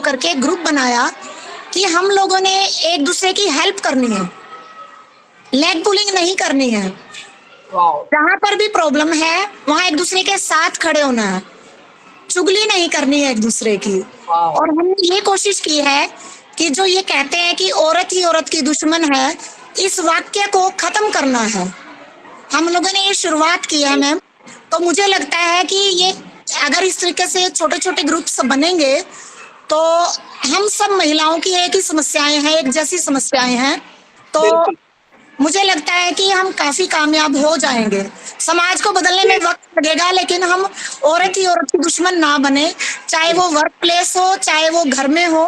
होकर के ग्रुप बनाया कि हम लोगों ने एक दूसरे की हेल्प करनी है, लेग पुलिंग नहीं करनी है। वाओ, जहां पर भी प्रॉब्लम है वहां एक दूसरे के साथ खड़े होना है, चुगली नहीं करनी है एक दूसरे की। वाओ, और हमने ये कोशिश की है कि जो ये कहते हैं कि औरत ही औरत की दुश्मन है, इस वाक्य को खत्म करना है। हम लोगों ने ये शुरुआत की है मैम। तो मुझे लगता है कि ये अगर इस तरीके से छोटे छोटे ग्रुप्स बनेंगे तो हम सब महिलाओं की एक ही समस्याएं हैं, एक जैसी समस्याएं हैं, तो बिल्कुल। मुझे लगता है कि हम काफी कामयाब हो जाएंगे। समाज को बदलने में वक्त लगेगा, लेकिन हम औरत ही औरत की दुश्मन ना बने, चाहे वो वर्क प्लेस हो चाहे वो घर में हो,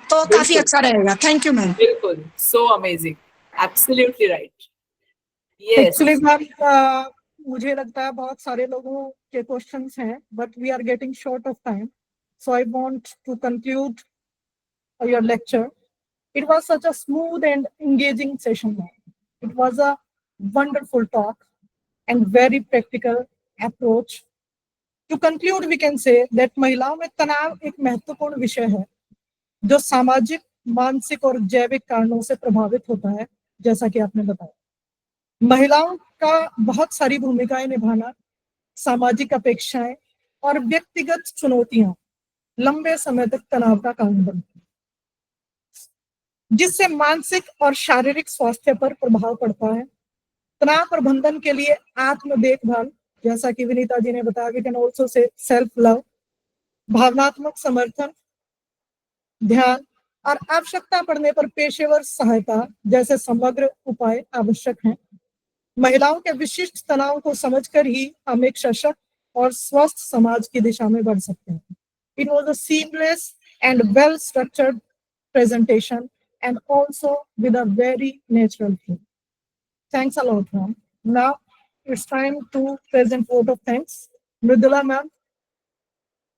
तो काफी बिल्कुल अच्छा रहेगा। Thank you ma'am. बिल्कुल, so amazing, absolutely right. Yes, actually ma'am मुझे लगता है बहुत सारे लोगों के क्वेश्चंस हैं, but we are getting short of time, so I want to conclude your lecture. It was such a smooth and engaging session. It was a wonderful talk and very practical approach. To conclude, we can say that महिलाओं में तनाव एक महत्वपूर्ण विषय है जो सामाजिक, मानसिक और जैविक कारणों से प्रभावित होता है, जैसा कि आपने बताया। महिलाओं का बहुत सारी भूमिकाएं निभाना, सामाजिक अपेक्षाएं और व्यक्तिगत चुनौतियां लंबे समय तक तनाव का कारण बनती हैं, जिससे मानसिक और शारीरिक स्वास्थ्य पर प्रभाव पड़ता है। तनाव प्रबंधन के लिए आत्म देखभाल, जैसा कि विनीता जी ने बताया, we can also say self love, भावनात्मक समर्थन, ध्यान और आवश्यकता पड़ने पर पेशेवर सहायता जैसे समग्र उपाय आवश्यक हैं। महिलाओं के विशिष्ट तनाव को समझकर ही हम एक सशक्त और स्वस्थ समाज की दिशा में बढ़ सकते हैं। It was a seamless and well structured presentation and also with a very natural theme. Thanks a lot, ma'am. Now it's time to present vote of thanks. Mridula ma'am,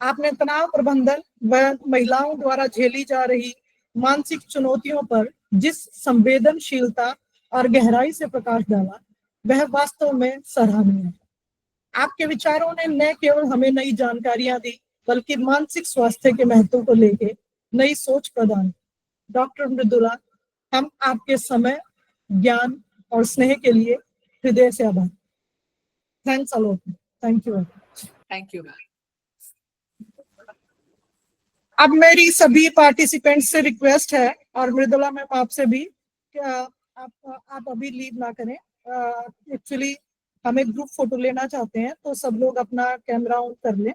आपने तनाव प्रबंधन व महिलाओं द्वारा झेली जा रही मानसिक चुनौतियों पर जिस संवेदनशीलता और गहराई से प्रकाश डाला, वह वास्तव में सराहनीय है। आपके विचारों ने न केवल हमें नई जानकारियां दी, बल्कि मानसिक स्वास्थ्य के महत्व को लेकर नई सोच प्रदान की। डॉक्टर मृदुला, हम आपके समय, ज्ञान और स्नेह के लिए हृदय से आभार। Thanks a lot. Thank you. Thank you ma'am. अब मेरी सभी पार्टिसिपेंट्स से रिक्वेस्ट है, और मृदुला मैम आपसे भी, आप अभी लीव ना करें। एक्चुअली हम एक ग्रुप फोटो लेना चाहते हैं, तो सब लोग अपना कैमरा ऑन कर लें।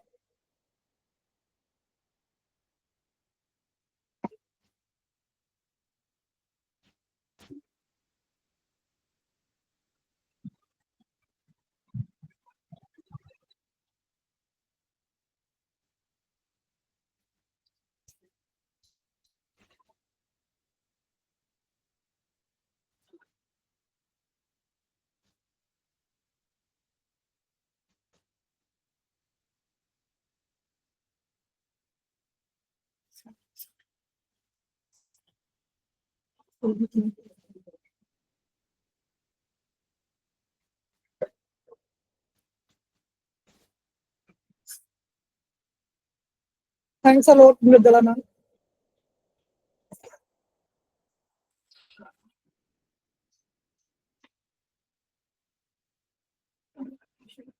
Thanks a lot Mridula ma'am.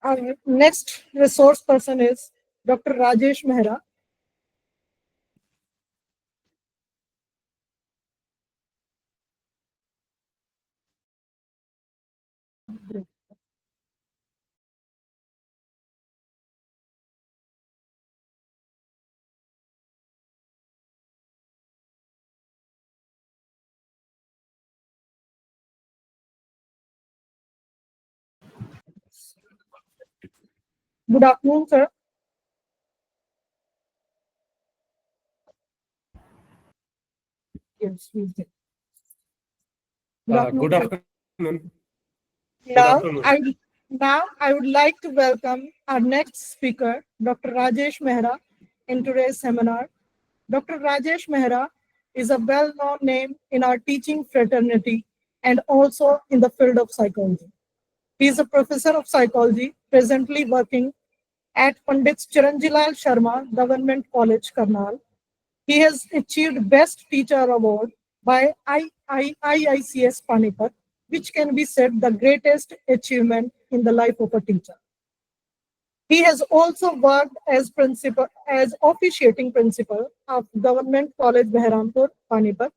Our next resource person is Dr. Rajesh Mehra. Good afternoon, sir. Yes, please. Good afternoon. Now I would like to welcome our next speaker, Dr. Rajesh Mehra, in today's seminar. Dr. Rajesh Mehra is a well-known name in our teaching fraternity and also in the field of psychology. He is a professor of psychology, presently working at Pandit Chiranjilal Sharma Government College, Karnal. He has achieved Best Teacher Award by IICS Panipat, which can be said the greatest achievement in the life of a teacher. He has also worked as officiating principal of Government College Behrampur, Panipat.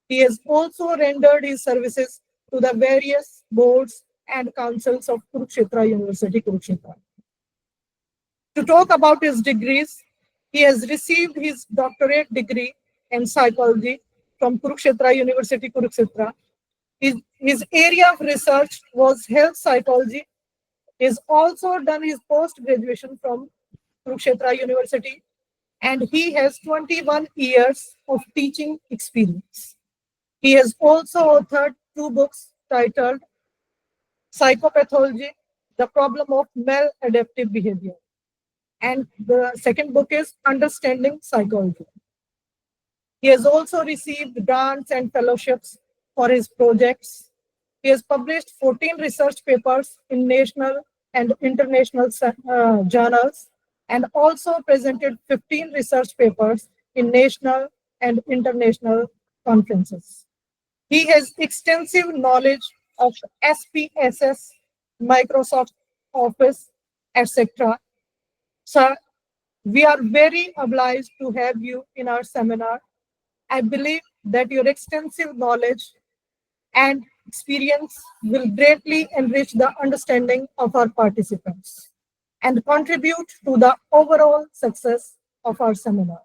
He has also rendered his services to the various boards and councils of Kurukshetra University, Kurukshetra. To talk about his degrees, he has received his doctorate degree in psychology from Kurukshetra University, Kurukshetra. His area of research was health psychology. He has also done his post-graduation from Kurukshetra University, and he has 21 years of teaching experience. He has also authored 2 books titled Psychopathology, The Problem of Maladaptive Behavior, and the second book is Understanding Psychology. He has also received grants and fellowships for his projects. He has published 14 research papers in national and international journals, and also presented 15 research papers in national and international conferences. He has extensive knowledge of SPSS, Microsoft Office, etc. Sir, we are very obliged to have you in our seminar. I believe that your extensive knowledge and experience will greatly enrich the understanding of our participants and contribute to the overall success of our seminar.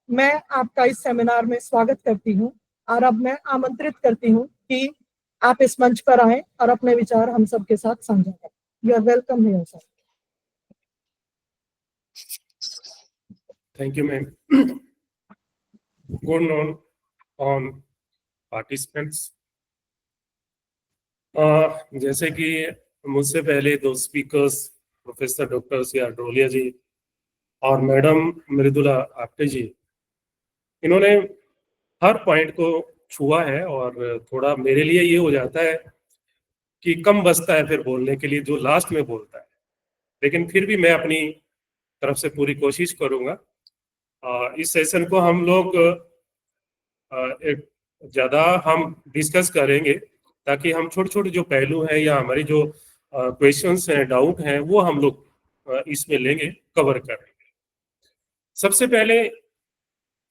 मैं आपका इस seminar में स्वागत करती हूं और अब मैं आमंत्रित करती हूं कि आप इस मंच पर आएं और अपने विचार हम सबके साथ साझा करें. You are welcome here, sir. Thank you, ma'am. Good noon on participants. जैसे कि मुझसे पहले 2 speakers professor doctor C.R. Drolia ji और मैडम मृदुला आप्टे जी, इन्होंने हर पॉइंट को छुआ है और थोड़ा मेरे लिए ये हो जाता है कि कम बचता है फिर बोलने के लिए जो लास्ट में बोलता है, लेकिन फिर भी मैं अपनी तरफ से पूरी कोशिश करूंगा. इस सेशन को हम लोग ज़्यादा हम डिस्कस करेंगे ताकि हम छोटे छोटे जो पहलू हैं या हमारी जो क्वेश्चंस हैं, डाउट हैं, वो हम लोग इसमें लेंगे, कवर करेंगे. सबसे पहले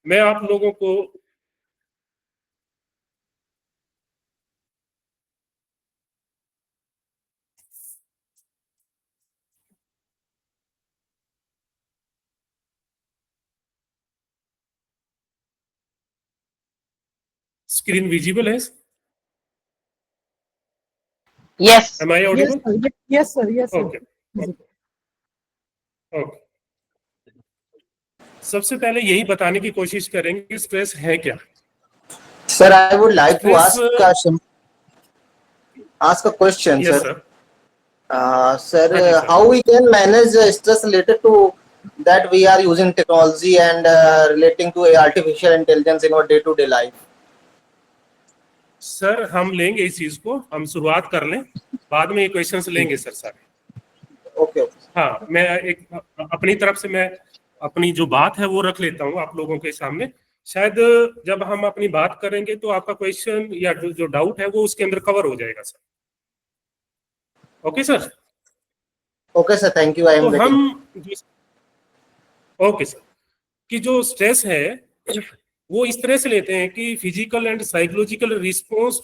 मैं आप लोगों को स्क्रीन विजिबल है? Yes. Am I audible? Yes, sir. Yes, sir. Okay. Okay. सबसे पहले यही बताने की कोशिश करेंगे कि स्ट्रेस है क्या. Sir, I would like to ask a question, Yes, sir. sir. Sir, sir. how we can manage stress related to that we are using technology and relating to artificial intelligence in our day-to-day life? Sir हम लेंगे इस चीज को, हम शुरुआत कर लें, बाद में ये क्वेश्चंस लेंगे सर सारे. ओके. हाँ, मैं एक अपनी तरफ से मैं अपनी जो बात है वो रख लेता हूँ आप लोगों के सामने. शायद जब हम अपनी बात करेंगे तो आपका क्वेश्चन या जो डाउट है वो उसके अंदर कवर हो जाएगा sir. Okay sir? Okay sir, thank you. I am waiting. Okay sir. कि जो स्ट्रेस है वो इस तरह से लेते हैं कि physical and psychological response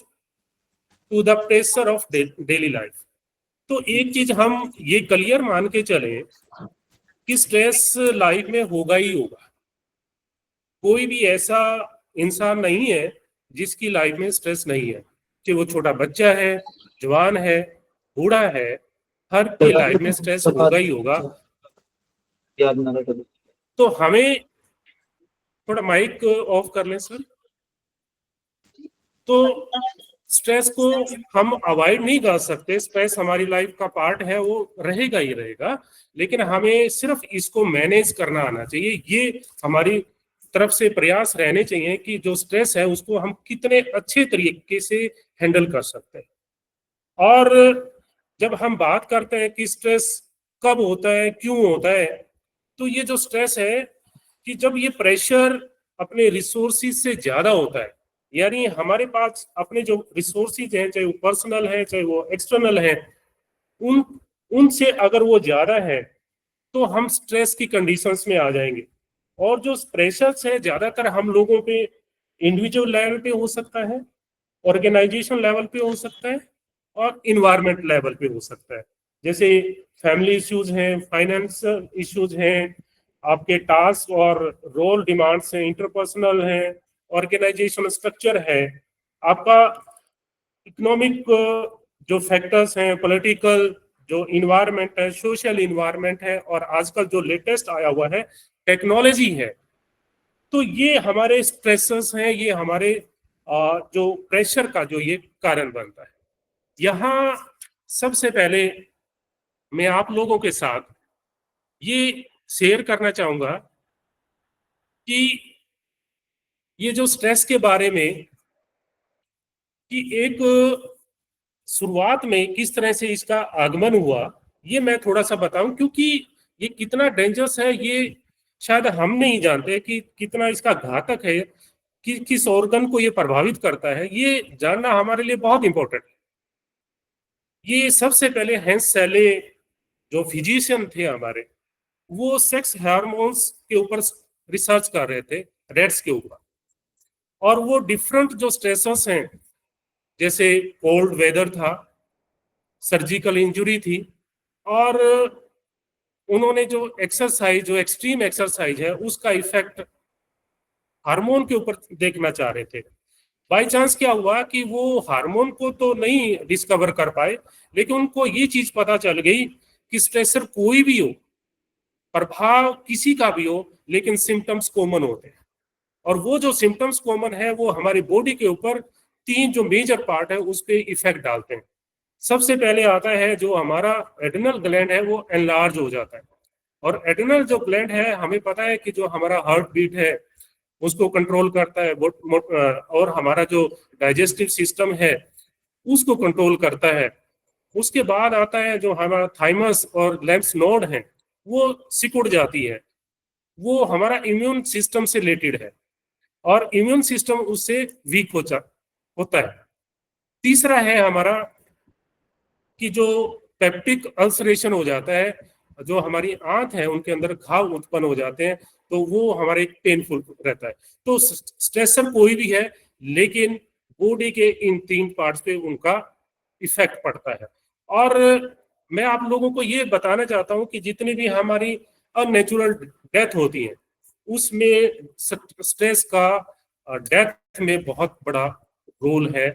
to the pressure of daily life. तो एक चीज हम ये क्लियर मान के चले कि स्ट्रेस लाइफ में होगा ही होगा. कोई भी ऐसा इंसान नहीं है जिसकी लाइफ में स्ट्रेस नहीं है, कि वो छोटा बच्चा है, जवान है, बूढ़ा है, हर की लाइफ में स्ट्रेस होगा ही होगा. तो हमें थोड़ा माइक ऑफ कर लें सर. तो स्ट्रेस को हम अवॉइड नहीं कर सकते, स्ट्रेस हमारी लाइफ का पार्ट है, वो रहेगा ही रहेगा, लेकिन हमें सिर्फ इसको मैनेज करना आना चाहिए. ये हमारी तरफ से प्रयास रहने चाहिए कि जो स्ट्रेस है उसको हम कितने अच्छे तरीके से हैंडल कर सकते हैं. और जब हम बात करते हैं कि स्ट्रेस कब होता है, क्यों होता है, तो ये जो स्ट्रेस है कि जब ये प्रेशर अपने रिसोर्सिस से ज्यादा होता है, यानी हमारे पास अपने जो रिसोर्सिस हैं, चाहे वो पर्सनल है चाहे वो एक्सटर्नल है, उनसे अगर वो ज्यादा है तो हम स्ट्रेस की कंडीशंस में आ जाएंगे। और जो प्रेशर्स है ज्यादातर हम लोगों पे इंडिविजुअल लेवल पे हो सकता है, ऑर्गेनाइजेशन लेवल पे हो सकता है, और इन्वायरमेंट लेवल पे हो सकता है। जैसे फैमिली इश्यूज हैं, फाइनेंशियल इश्यूज हैं, आपके टास्क और रोल डिमांड्स हैं, इंटरपर्सनल हैं, ऑर्गेनाइजेशन स्ट्रक्चर है, आपका इकोनॉमिक जो फैक्टर्स हैं, पॉलिटिकल जो इन्वायरमेंट है, सोशल इन्वायरमेंट है, और आजकल जो लेटेस्ट आया हुआ है टेक्नोलॉजी है। तो ये हमारे स्ट्रेसर्स हैं, ये हमारे जो प्रेशर का जो ये कारण बनता है। यहाँ सबसे पहले मैं आप लोगों के साथ ये शेयर करना चाहूंगा कि ये जो स्ट्रेस के बारे में कि एक शुरुआत में किस तरह से इसका आगमन हुआ, ये मैं थोड़ा सा बताऊं, क्योंकि ये कितना डेंजरस है ये शायद हम नहीं जानते कि कितना इसका घातक है, कि किस ऑर्गन को ये प्रभावित करता है, ये जानना हमारे लिए बहुत इंपॉर्टेंट है। ये सबसे पहले हेंस सेले जो फिजिशियन थे हमारे, वो सेक्स हार्मोन्स के ऊपर रिसर्च कर रहे थे रेट्स के ऊपर, और वो डिफरेंट जो स्ट्रेसर्स हैं, जैसे कोल्ड वेदर था, सर्जिकल इंजरी थी, और उन्होंने जो एक्सरसाइज, जो एक्सट्रीम एक्सरसाइज है, उसका इफेक्ट हार्मोन के ऊपर देखना चाह रहे थे। बाय चांस क्या हुआ कि वो हार्मोन को तो नहीं डिस्कवर कर पाए, लेकिन उनको ये चीज पता चल गई कि स्ट्रेसर कोई भी हो, प्रभाव किसी का भी हो, लेकिन सिम्टम्स कॉमन होते हैं। और वो जो सिम्टम्स कॉमन है वो हमारी बॉडी के ऊपर 3 जो मेजर पार्ट है उस पर इफेक्ट डालते हैं। सबसे पहले आता है जो हमारा एड्रिनल ग्लैंड है, वो एनलार्ज हो जाता है। और एड्रिनल जो ग्लैंड है, हमें पता है कि जो हमारा हार्ट बीट है उसको कंट्रोल करता है, और हमारा जो डाइजेस्टिव सिस्टम है उसको कंट्रोल करता है। उसके बाद आता है जो हमारा थाइमस और लैम्स नोड है, वो सिकुड़ जाती है, वो हमारा इम्यून सिस्टम से रिलेटेड है, और इम्यून सिस्टम उससे वीक होता है। तीसरा है हमारा कि जो पेप्टिक अल्सरेशन हो जाता है, जो हमारी आंत है उनके अंदर घाव उत्पन्न हो जाते हैं, तो वो हमारे पेनफुल रहता है। तो स्ट्रेसर कोई भी है, लेकिन बॉडी के इन 3 पार्ट्स पे उनका इफेक्ट पड़ता है। और मैं आप लोगों को ये बताना चाहता हूँ कि जितनी भी हमारी अननेचुरल डेथ होती है, उसमें स्ट्रेस का डेथ में बहुत बड़ा रोल है।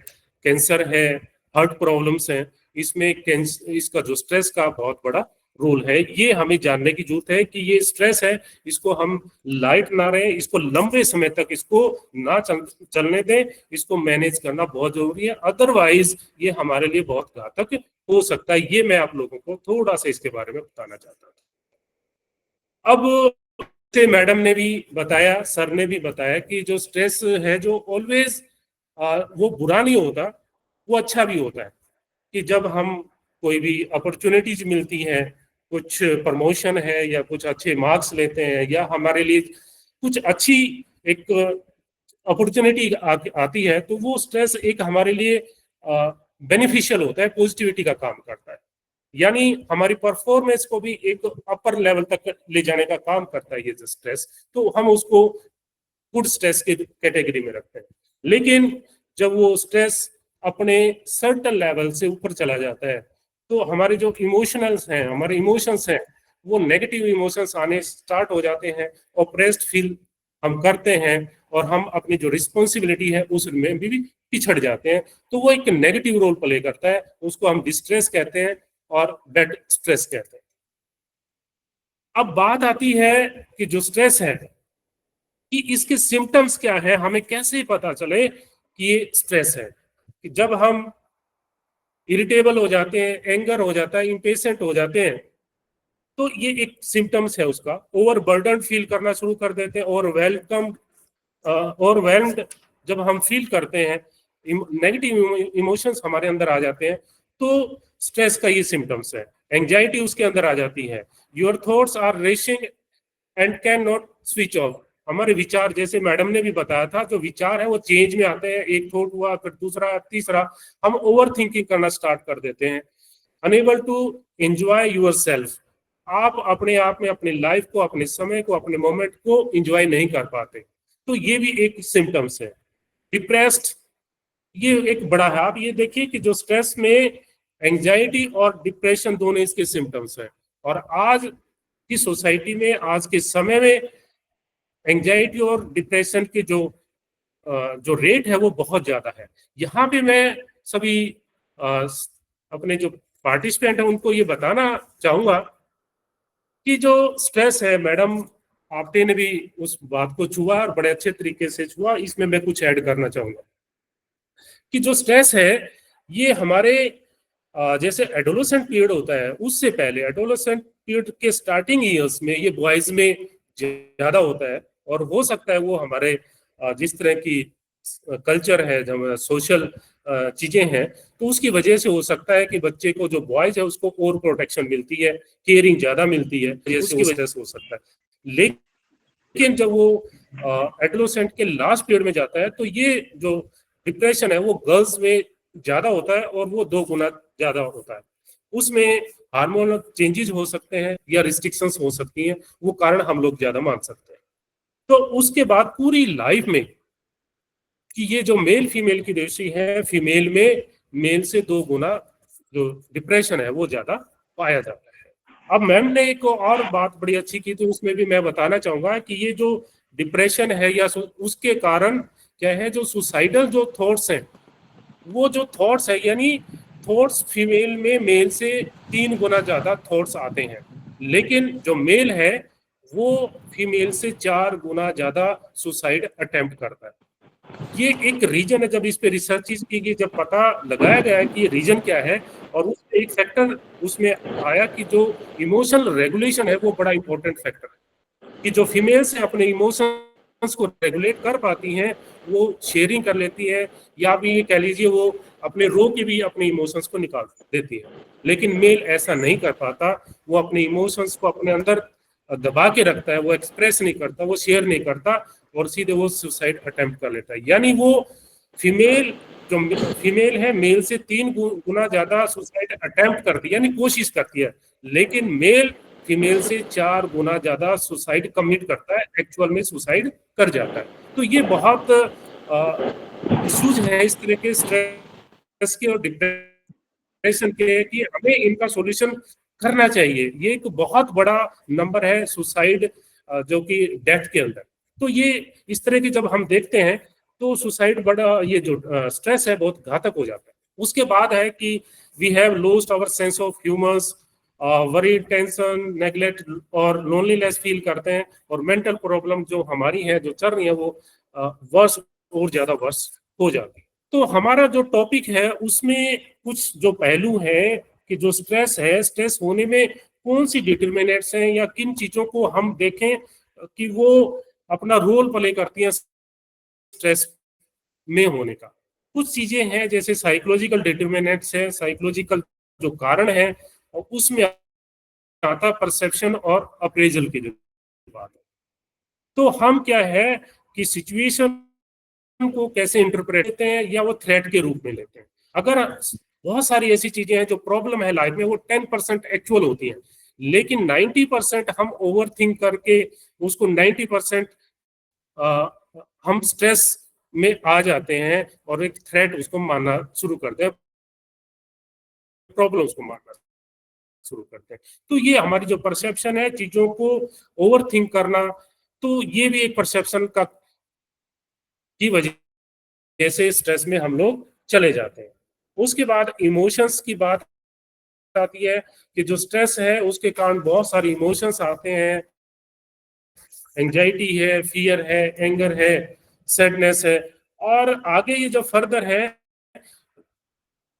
कैंसर है, हार्ट प्रॉब्लम्स हैं, इसमें इसका जो स्ट्रेस का बहुत बड़ा रोल है। ये हमें जानने की जरूरत है कि ये स्ट्रेस है, इसको हम लाइट ना रहे, इसको लंबे समय तक इसको ना चलने दें, इसको मैनेज करना बहुत जरूरी है, अदरवाइज ये हमारे लिए बहुत घातक हो सकता है। ये मैं आप लोगों को थोड़ा सा इसके बारे में बताना चाहता था। अब से मैडम ने भी बताया, सर ने भी बताया कि जो स्ट्रेस है जो ऑलवेज वो बुरा नहीं होता, वो अच्छा भी होता है। कि जब हम कोई भी अपॉर्चुनिटीज मिलती हैं, कुछ प्रमोशन है या कुछ अच्छे मार्क्स लेते हैं, या हमारे लिए कुछ अच्छी एक अपॉर्चुनिटी आती है, तो वो स्ट्रेस एक हमारे लिए बेनिफिशियल होता है, पॉजिटिविटी का काम करता है, यानी हमारी परफॉर्मेंस को भी एक अपर लेवल तक ले जाने का काम करता है ये स्ट्रेस। तो हम उसको गुड स्ट्रेस की कैटेगरी में रखते हैं। लेकिन जब वो स्ट्रेस अपने सर्टन लेवल से ऊपर चला जाता है, तो हमारे जो इमोशनल्स हैं, हमारे इमोशंस हैं, वो नेगेटिव इमोशंस आने स्टार्ट हो जाते हैं, ऑप्रेस्ड फील हम करते हैं, और हम अपनी जो रिस्पॉन्सिबिलिटी है उसमें भी पिछड़ जाते हैं। तो वो एक नेगेटिव रोल प्ले करता है, उसको हम डिस्ट्रेस कहते हैं और बेड स्ट्रेस कहते हैं। अब बात आती है कि जो स्ट्रेस है कि इसके सिम्टम्स क्या है, हमें कैसे पता चले कि ये स्ट्रेस है। कि जब हम इरिटेबल हो जाते हैं, एंगर हो जाता है, इम्पेशेंट हो जाते हैं, तो ये एक सिम्टम्स है उसका। ओवरबर्डन फील करना शुरू कर देते हैं, ओवरवेल्म्ड जब हम फील करते हैं, नेगेटिव इमोशंस हमारे अंदर आ जाते हैं, तो स्ट्रेस का ये सिम्टम्स है। एंजाइटी उसके अंदर आ जाती है, your thoughts are racing and can not switch off. हमारे विचार, जैसे मैडम ने भी बताया था, जो विचार है वो चेंज में आते हैं, एक थॉट हुआ फिर दूसरा तीसरा, हम ओवर थिंकिंग करना स्टार्ट कर देते हैं। Unable to enjoy yourself, आप अपने आप में अपनी लाइफ को, अपने समय को, अपने मोमेंट को एंजॉय नहीं कर पाते, तो ये भी एक सिम्टम्स है। डिप्रेस्ड, ये एक बड़ा है। आप ये देखिए कि जो स्ट्रेस में एंजाइटी और डिप्रेशन दोनों इसके सिम्टम्स हैं, और आज की सोसाइटी में, आज के समय में एंजाइटी और डिप्रेशन के जो रेट है वो बहुत ज्यादा है। यहाँ पे मैं सभी अपने जो पार्टिसिपेंट है उनको ये बताना चाहूंगा कि जो स्ट्रेस है, मैडम आपने भी उस बात को छुआ और बड़े अच्छे तरीके से छुआ, इसमें मैं कुछ ऐड करना चाहूंगा कि जो स्ट्रेस है ये हमारे जैसे एडोलेसेंट पीरियड होता है, उससे पहले एडोलेसेंट पीरियड के स्टार्टिंग ईयर्स में ये बॉयज में ज्यादा होता है, और हो सकता है वो हमारे जिस तरह की कल्चर है, जब सोशल चीजें हैं, तो उसकी वजह से हो सकता है कि बच्चे को, जो बॉयज है, उसको और प्रोटेक्शन मिलती है, केयरिंग ज्यादा मिलती है, उसकी वजह से हो सकता है। लेकिन जब वो एडोलेसेंट के लास्ट पीरियड में जाता है, तो ये जो डिप्रेशन है वो गर्ल्स में ज्यादा होता है, और वो 2 गुना ज्यादा होता है। उसमें हार्मोनल चेंजेस हो सकते हैं या रिस्ट्रिक्शंस हो सकती हैं, वो कारण हम लोग ज्यादा मान सकते हैं। तो उसके बाद पूरी लाइफ में कि ये जो मेल फीमेल की रेशियो है, फीमेल में मेल से 2 गुना जो डिप्रेशन है वो ज्यादा पाया जाता है। अब मैम ने एक और बात बड़ी अच्छी की, तो उसमें भी मैं बताना चाहूंगा कि ये जो डिप्रेशन है या उसके कारण क्या है, जो सुसाइडल जो थॉट्स हैं, वो जो थॉट्स है, यानी थॉट्स फीमेल में मेल से 3 गुना ज्यादा थॉट्स आते हैं, लेकिन जो मेल है वो फीमेल से 4 गुना ज्यादा सुसाइड अटेम्प्ट करता है। ये एक रीजन है। जब इस पे रिसर्च की गई, जब पता लगाया गया है कि ये रीजन क्या है, और उसमें एक फैक्टर उसमें आया कि जो इमोशनल रेगुलेशन है वो बड़ा इंपॉर्टेंट फैक्टर है, कि जो फीमेल से अपने इमोशंस को रेगुलेट कर पाती हैं, वो शेयरिंग कर लेती है, या भी ये कह लीजिए वो अपने रो के भी अपने इमोशंस को निकाल देती है। लेकिन मेल ऐसा नहीं कर पाता, वो अपने इमोशंस को अपने अंदर दबा के रखता है, वो एक्सप्रेस नहीं करता, वो शेयर नहीं करता, और सीधे वो सुसाइड अटेम्प्ट कर लेता है। यानी वो फीमेल, जो फीमेल है, मेल से 3 गुना ज्यादा सुसाइड अटेम्प्ट करती है, यानी कोशिश करती है, लेकिन मेल फीमेल से 4 गुना ज्यादा सुसाइड कमिट करता है, एक्चुअल में सुसाइड कर जाता है। तो ये बहुत इश्यूज है इस तरह के स्ट्रेस के और डिप्रेशन के, कि हमें इनका सॉल्यूशन करना चाहिए। ये एक बहुत बड़ा नंबर है सुसाइड जो कि डेथ के अंदर। तो ये इस तरह की जब हम देखते हैं, तो सुसाइड बड़ा, ये जो स्ट्रेस है बहुत घातक हो जाता है। उसके बाद है कि we have lost our sense of humours, worry, tension, neglect और लोनलीनेस फील करते हैं, और मेंटल प्रॉब्लम जो हमारी है, जो चल रही है, वो वर्स और ज्यादा वर्स हो जाती है। तो हमारा जो टॉपिक है उसमें कुछ जो पहलू है कि जो स्ट्रेस है, स्ट्रेस होने में कौन सी डिटरमिनेंट्स हैं, या किन चीजों को हम देखें कि वो अपना रोल प्ले करती हैं स्ट्रेस में होने का। कुछ चीजें हैं जैसे साइकोलॉजिकल डिटरमिनेंट्स है, साइकोलॉजिकल जो कारण है, और उसमें आता परसेप्शन और अप्रेजल की जो बात है। तो हम क्या है कि सिचुएशन को कैसे इंटरप्रेट करते हैं, या वो थ्रेट के रूप में लेते हैं। अगर बहुत सारी ऐसी चीजें हैं जो प्रॉब्लम है लाइफ में, वो 10% एक्चुअल होती हैं, लेकिन 90% हम ओवर थिंक करके उसको 90% हम स्ट्रेस में आ जाते हैं, और एक थ्रेट उसको मानना शुरू करते हैं, प्रॉब्लम उसको मानना शुरू करते हैं। तो ये हमारी जो परसेप्शन है, चीजों को ओवर थिंक करना, तो ये भी एक परसेप्शन का की वजह से स्ट्रेस में हम लोग चले जाते हैं। उसके बाद इमोशंस की बात आती है कि जो स्ट्रेस है उसके कारण बहुत सारे इमोशंस आते हैं, एंजाइटी है, फियर है, एंगर है, सैडनेस है, और आगे ये जो फर्दर है,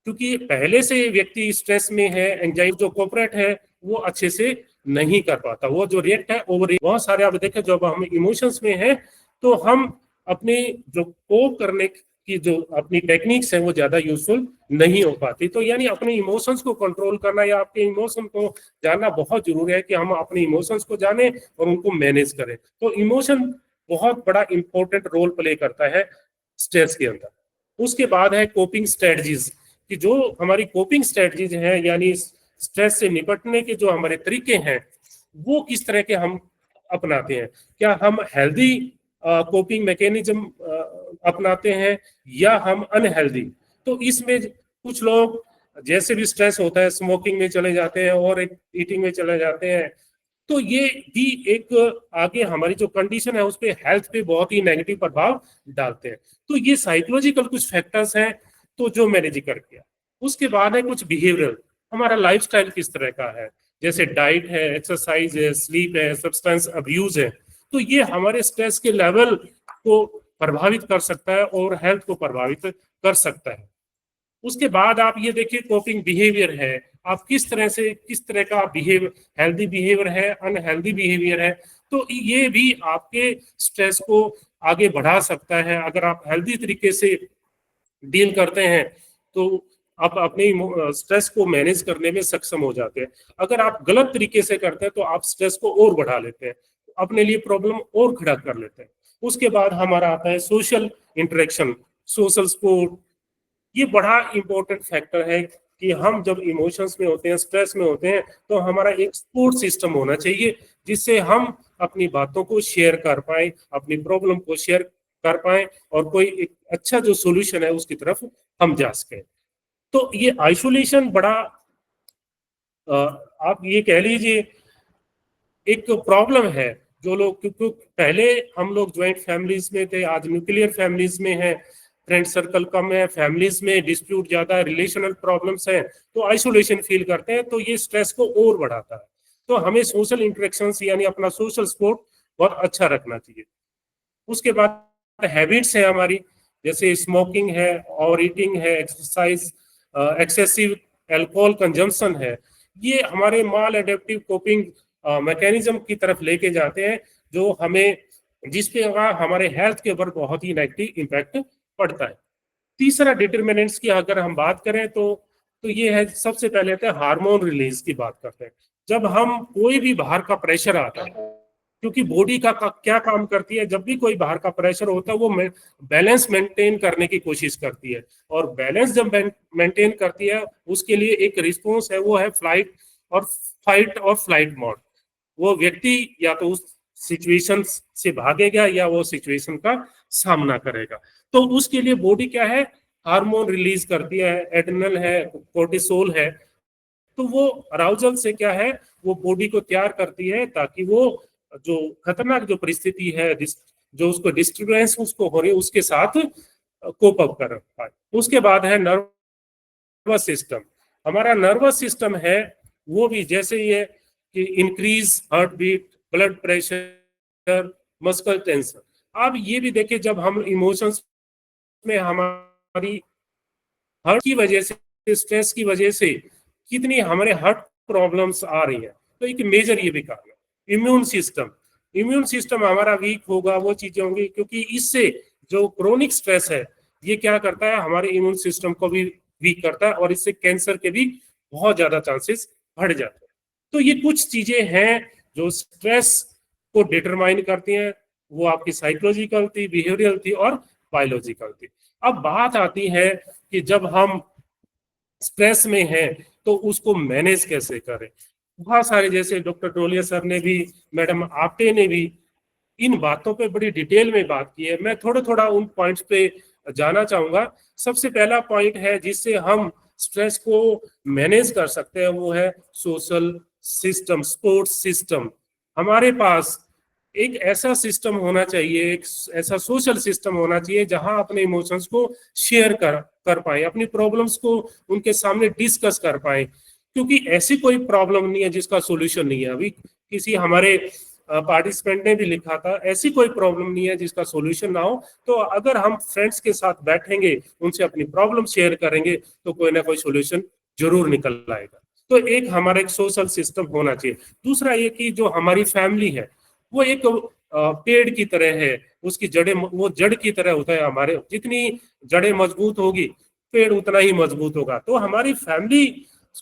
क्योंकि पहले से व्यक्ति स्ट्रेस में है, एंजाइटी जो कोऑपरेट है वो अच्छे से नहीं कर पाता, वो जो रिएक्ट है ओवर। बहुत सारे आप देखें जब हम इमोशंस में हैं, तो हम अपने जो कोप करने कि जो अपनी टेक्निक्स है वो ज्यादा यूजफुल नहीं हो पाती। तो यानी अपने इमोशंस को कंट्रोल करना या आपके इमोशन को जानना बहुत जरूरी है कि हम अपने इमोशंस को जाने और उनको मैनेज करें। तो इमोशन बहुत बड़ा इंपॉर्टेंट रोल प्ले करता है स्ट्रेस के अंदर। उसके बाद है कोपिंग स्ट्रेटजीज, कि जो हमारी कोपिंग स्ट्रेटजीज हैं यानी स्ट्रेस से निपटने के जो हमारे तरीके हैं वो किस तरह के हम अपनाते हैं। क्या हम हेल्दी कोपिंग मैकेनिज्म अपनाते हैं या हम अनहेल्दी। तो इसमें कुछ लोग जैसे भी स्ट्रेस होता है स्मोकिंग में चले जाते हैं और ईटिंग में चले जाते हैं। तो ये भी एक आगे हमारी जो कंडीशन है उस पे हेल्थ पे बहुत ही नेगेटिव प्रभाव डालते हैं। तो ये साइकोलॉजिकल कुछ फैक्टर्स हैं तो जो मैंने जिक्र किया। उसके बाद है कुछ बिहेवियरल, हमारा लाइफस्टाइल किस तरह का है, जैसे डाइट है, एक्सरसाइज है, स्लीप है, सब्सटेंस अब्यूज है। तो ये हमारे स्ट्रेस के लेवल को प्रभावित कर सकता है और हेल्थ को प्रभावित कर सकता है। उसके बाद आप ये देखिए कोपिंग बिहेवियर है, आप किस तरह का बिहेवियर, हेल्दी बिहेवियर है, अनहेल्दी बिहेवियर है। तो ये भी आपके स्ट्रेस को आगे बढ़ा सकता है। अगर आप हेल्दी तरीके से डील करते हैं तो आप अपने स्ट्रेस को मैनेज करने में सक्षम हो जाते हैं। अगर आप गलत तरीके से करते हैं तो आप स्ट्रेस को और बढ़ा लेते हैं, अपने लिए प्रॉब्लम और खड़ा कर लेते हैं। उसके बाद हमारा आता है सोशल इंटरेक्शन, सोशल सपोर्ट। ये बड़ा इंपॉर्टेंट फैक्टर है कि हम जब इमोशंस में होते हैं, स्ट्रेस में होते हैं, तो हमारा एक सपोर्ट सिस्टम होना चाहिए जिससे हम अपनी बातों को शेयर कर पाए, अपनी प्रॉब्लम को शेयर कर पाए और कोई एक अच्छा जो सॉल्यूशन है उसकी तरफ हम जा सकें। तो ये आइसोलेशन बड़ा आप ये कह लीजिए एक प्रॉब्लम है। जो लोग, क्योंकि पहले हम लोग ज्वाइंट फैमिलीज में थे, आज न्यूक्लियर फैमिलीज में है, फ्रेंड सर्कल कम है, फैमिलीज में डिस्प्यूट ज्यादा, रिलेशनल प्रॉब्लम्स हैं, तो आइसोलेशन फील करते हैं। तो ये स्ट्रेस को और बढ़ाता है। तो हमें सोशल इंटरेक्शंस यानी अपना सोशल सपोर्ट बहुत अच्छा रखना चाहिए। उसके बाद हैबिट्स है हमारी, जैसे स्मोकिंग है, ओवर ईटिंग है, एक्सरसाइज, एक्सेसिव अल्कोहल कंजम्पशन है। ये हमारे माल एडेप्टिव कोपिंग मैकेनिज्म की तरफ लेके जाते हैं जो हमें, जिसपे हमारे हेल्थ के ऊपर बहुत ही नेगेटिव इम्पैक्ट पड़ता है। तीसरा डिटरमिनेंट्स की अगर हम बात करें तो ये है, सबसे पहले तो हार्मोन रिलीज की बात करते हैं। जब हम कोई भी बाहर का प्रेशर आता है, क्योंकि बॉडी का क्या काम करती है, जब भी कोई बाहर का प्रेशर होता है वो बैलेंस मेंटेन करने की कोशिश करती है। और बैलेंस जब मेंटेन करती है उसके लिए एक रिस्पॉन्स है, वो है फाइट और फ्लाइट मोड। वो व्यक्ति या तो उस सिचुएशन से भागेगा या वो सिचुएशन का सामना करेगा। तो उसके लिए बॉडी क्या है, हार्मोन रिलीज करती है, एड्रेनल है, कोर्टिसोल है। तो वो अराउजल से क्या है, वो बॉडी को तैयार करती है ताकि वो जो खतरनाक जो परिस्थिति है, जो उसको डिस्टर्बेंस उसको हो रही है, उसके साथ कोप अप कर पाए। उसके बाद है नर्वस सिस्टम। हमारा नर्वस सिस्टम है वो भी जैसे ये कि increase heart beat, blood pressure, muscular tension. अब ये भी देखिए, जब हम इमोशंस में हमारी हार्ट की वजह से, स्ट्रेस की वजह से कितनी हमारे हार्ट प्रॉब्लम्स आ रही हैं, तो एक मेजर ये भी कारण है। इम्यून सिस्टम हमारा वीक होगा, वो चीजें होंगी, क्योंकि इससे जो क्रोनिक स्ट्रेस है ये क्या करता है, हमारे इम्यून सिस्टम को भी वीक करता है और इससे कैंसर के भी बहुत ज्यादा चांसेस बढ़ जाते हैं। तो ये कुछ चीजें हैं जो स्ट्रेस को डिटरमाइन करती हैं। वो आपकी साइकोलॉजिकल थी, बिहेवियरल थी और बायोलॉजिकल थी। अब बात आती है कि जब हम स्ट्रेस में हैं तो उसको मैनेज कैसे करें। बहुत सारे, जैसे डॉक्टर टोलिया सर ने भी, मैडम आपटे ने भी इन बातों पे बड़ी डिटेल में बात की है। मैं थोड़ा उन पॉइंट्स पे जाना चाहूंगा। सबसे पहला पॉइंट है जिससे हम स्ट्रेस को मैनेज कर सकते हैं, वो है सोशल सिस्टम, सपोर्ट सिस्टम। हमारे पास एक ऐसा सिस्टम होना चाहिए, एक ऐसा सोशल सिस्टम होना चाहिए जहां अपने इमोशंस को शेयर कर पाए, अपनी प्रॉब्लम्स को उनके सामने डिस्कस कर पाए। क्योंकि ऐसी कोई प्रॉब्लम नहीं है जिसका सॉल्यूशन नहीं है। अभी किसी हमारे पार्टिसिपेंट ने भी लिखा था, ऐसी कोई प्रॉब्लम नहीं है जिसका सॉल्यूशन ना हो। तो अगर हम फ्रेंड्स के साथ बैठेंगे, उनसे अपनी प्रॉब्लम शेयर करेंगे, तो कोई ना कोई सॉल्यूशन जरूर निकल आएगा। तो एक हमारा एक सोशल सिस्टम होना चाहिए। दूसरा ये कि जो हमारी फैमिली है वो एक पेड़ की तरह है, उसकी जड़ें, वो जड़ की तरह होता है हमारे, जितनी जड़ें मजबूत होगी पेड़ उतना ही मजबूत होगा। तो हमारी फैमिली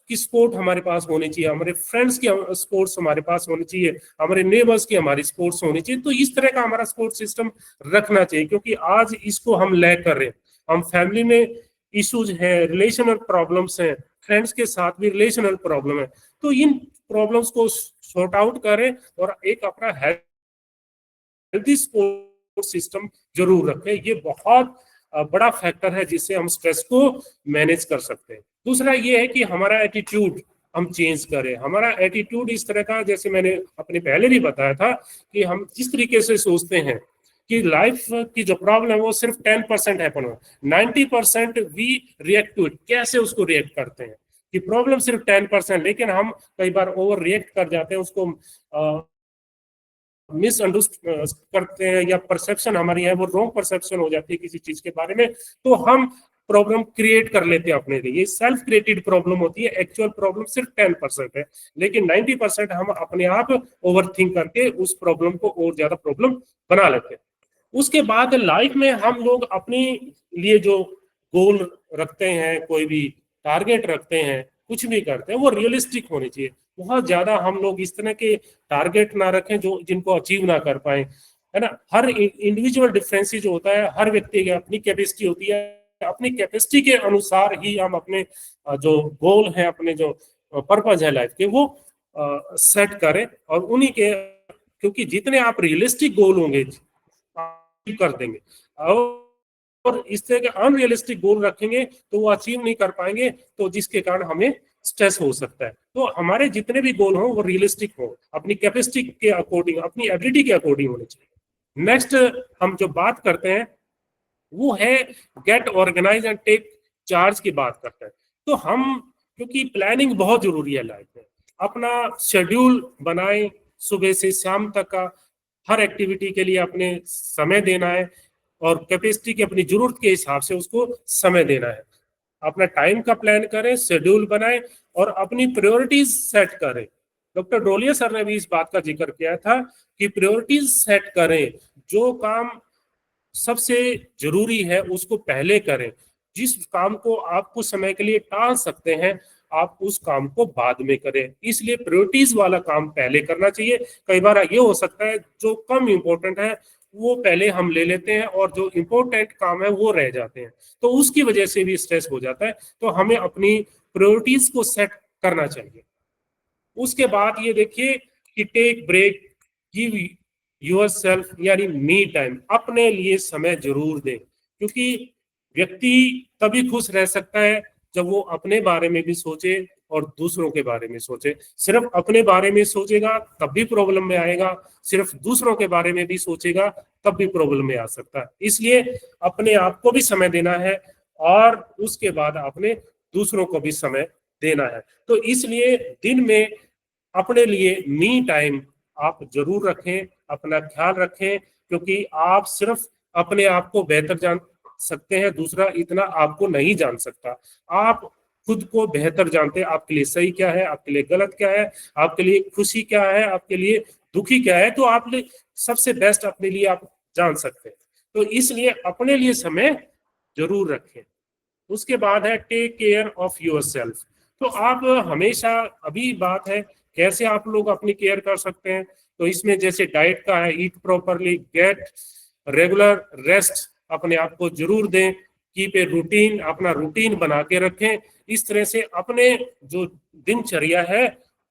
की सपोर्ट हमारे पास होनी चाहिए, हमारे फ्रेंड्स की सपोर्ट्स हमारे पास होनी चाहिए, हमारे नेबर्स की हमारी सपोर्ट्स होनी चाहिए। तो इस तरह का हमारा सपोर्ट सिस्टम रखना चाहिए, क्योंकि आज इसको हम लैक कर रहे हैं। हम फैमिली में इश्यूज हैं, रिलेशनल प्रॉब्लम्स हैं, फ्रेंड्स के साथ भी रिलेशनल प्रॉब्लम है। तो इन प्रॉब्लम्स को सॉर्ट आउट करें और एक अपना हेल्थी सपोर्ट सिस्टम जरूर रखें। ये बहुत बड़ा फैक्टर है जिससे हम स्ट्रेस को मैनेज कर सकते हैं। दूसरा ये है कि हमारा एटीट्यूड हम चेंज करें। हमारा एटीट्यूड इस तरह का, जैसे मैंने अपने पहले भी बताया था, कि हम जिस तरीके से सोचते हैं कि लाइफ की जो प्रॉब्लम है वो सिर्फ 10% हैपन हो, 90% वी रिएक्ट टू इट। कैसे उसको रिएक्ट करते हैं कि प्रॉब्लम सिर्फ 10%, लेकिन हम कई बार ओवर रिएक्ट कर जाते हैं, उसको मिसअंडरस्टैंड करते हैं, या परसेप्शन हमारी है वो रॉन्ग परसेप्शन हो जाती है किसी चीज के बारे में, तो हम प्रॉब्लम क्रिएट कर लेते हैं अपने लिए। ये सेल्फ क्रिएटेड प्रॉब्लम होती है। एक्चुअल प्रॉब्लम सिर्फ 10% है, लेकिन 90% हम अपने आप ओवर थिंक करके उस प्रॉब्लम को और ज्यादा प्रॉब्लम बना लेते हैं। उसके बाद लाइफ में हम लोग अपने लिए जो गोल रखते हैं, कोई भी टारगेट रखते हैं, कुछ भी करते हैं, वो रियलिस्टिक होनी चाहिए। बहुत ज्यादा हम लोग इस तरह के टारगेट ना रखें जो जिनको अचीव ना कर पाए, है ना। हर इंडिविजुअल डिफरेंस जो होता है, हर व्यक्ति की अपनी कैपेसिटी होती है, अपनी कैपेसिटी के अनुसार ही हम अपने जो गोल है, अपने जो पर्पज है लाइफ के, वो सेट करें और उन्हीं के, क्योंकि जितने आप रियलिस्टिक गोल होंगे कर देंगे, और इस तरह के अनरियलिस्टिक गोल रखेंगे तो वो अचीव नहीं कर पाएंगे, तो जिसके कारण हमें स्ट्रेस हो सकता है। तो हमारे जितने भी गोल हो वो रियलिस्टिक हो, अपनी कैपेसिटी के अकॉर्डिंग, अपनी एबिलिटी के अकॉर्डिंग होने चाहिए। नेक्स्ट हम जो बात करते हैं वो है get organize and take charge की बात करते हैं। तो हम, क्योंकि प्लानिंग बहुत जरूरी है लाइफ में, अपना शेड्यूल बनाएं, सुबह से शाम तक का हर एक्टिविटी के लिए अपने समय देना है, और कैपेसिटी की अपनी जरूरत के हिसाब से उसको समय देना है। अपना टाइम का प्लान करें, शेड्यूल बनाएं और अपनी प्रायोरिटीज सेट करें। डॉक्टर डोलिया सर ने भी इस बात का जिक्र किया था कि प्रायोरिटीज सेट करें, जो काम सबसे जरूरी है उसको पहले करें, जिस काम को आप कुछ समय के लिए टाल सकते हैं आप उस काम को बाद में करें। इसलिए प्रायोरिटीज वाला काम पहले करना चाहिए। कई बार ये हो सकता है जो कम इम्पोर्टेंट है वो पहले हम ले लेते हैं और जो इम्पोर्टेंट काम है वो रह जाते हैं, तो उसकी वजह से भी स्ट्रेस हो जाता है। तो हमें अपनी प्रायोरिटीज को सेट करना चाहिए। उसके बाद ये देखिए कि टेक ब्रेक, गिव योरसेल्फ, यानी मी टाइम, अपने लिए समय जरूर दें, क्योंकि व्यक्ति तभी खुश रह सकता है जब वो अपने बारे में भी सोचे और दूसरों के बारे में सोचे। सिर्फ अपने बारे में सोचेगा तब भी प्रॉब्लम में आएगा, सिर्फ दूसरों के बारे में भी सोचेगा तब भी प्रॉब्लम में आ सकता है। इसलिए अपने आप को भी समय देना है और उसके बाद अपने दूसरों को भी समय देना है। तो इसलिए दिन में अपने लिए मी टाइम आप जरूर रखें, अपना ख्याल रखें, क्योंकि आप सिर्फ अपने आप को बेहतर जान सकते हैं, दूसरा इतना आपको नहीं जान सकता। आप खुद को बेहतर जानते हैं, आपके लिए सही क्या है, आपके लिए गलत क्या है, आपके लिए खुशी क्या है, आपके लिए दुखी क्या है, तो आप सबसे बेस्ट अपने लिए आप जान सकते हैं। तो इसलिए अपने लिए समय जरूर रखें। उसके बाद है टेक केयर ऑफ योरसेल्फ। तो आप हमेशा, अभी बात है कैसे आप लोग अपनी केयर कर सकते हैं, तो इसमें जैसे डाइट का है, eat properly, get regular rest, अपने आप को जरूर दें, कीप ए रूटीन, अपना रूटीन बना के रखें। इस तरह से अपने जो दिनचर्या है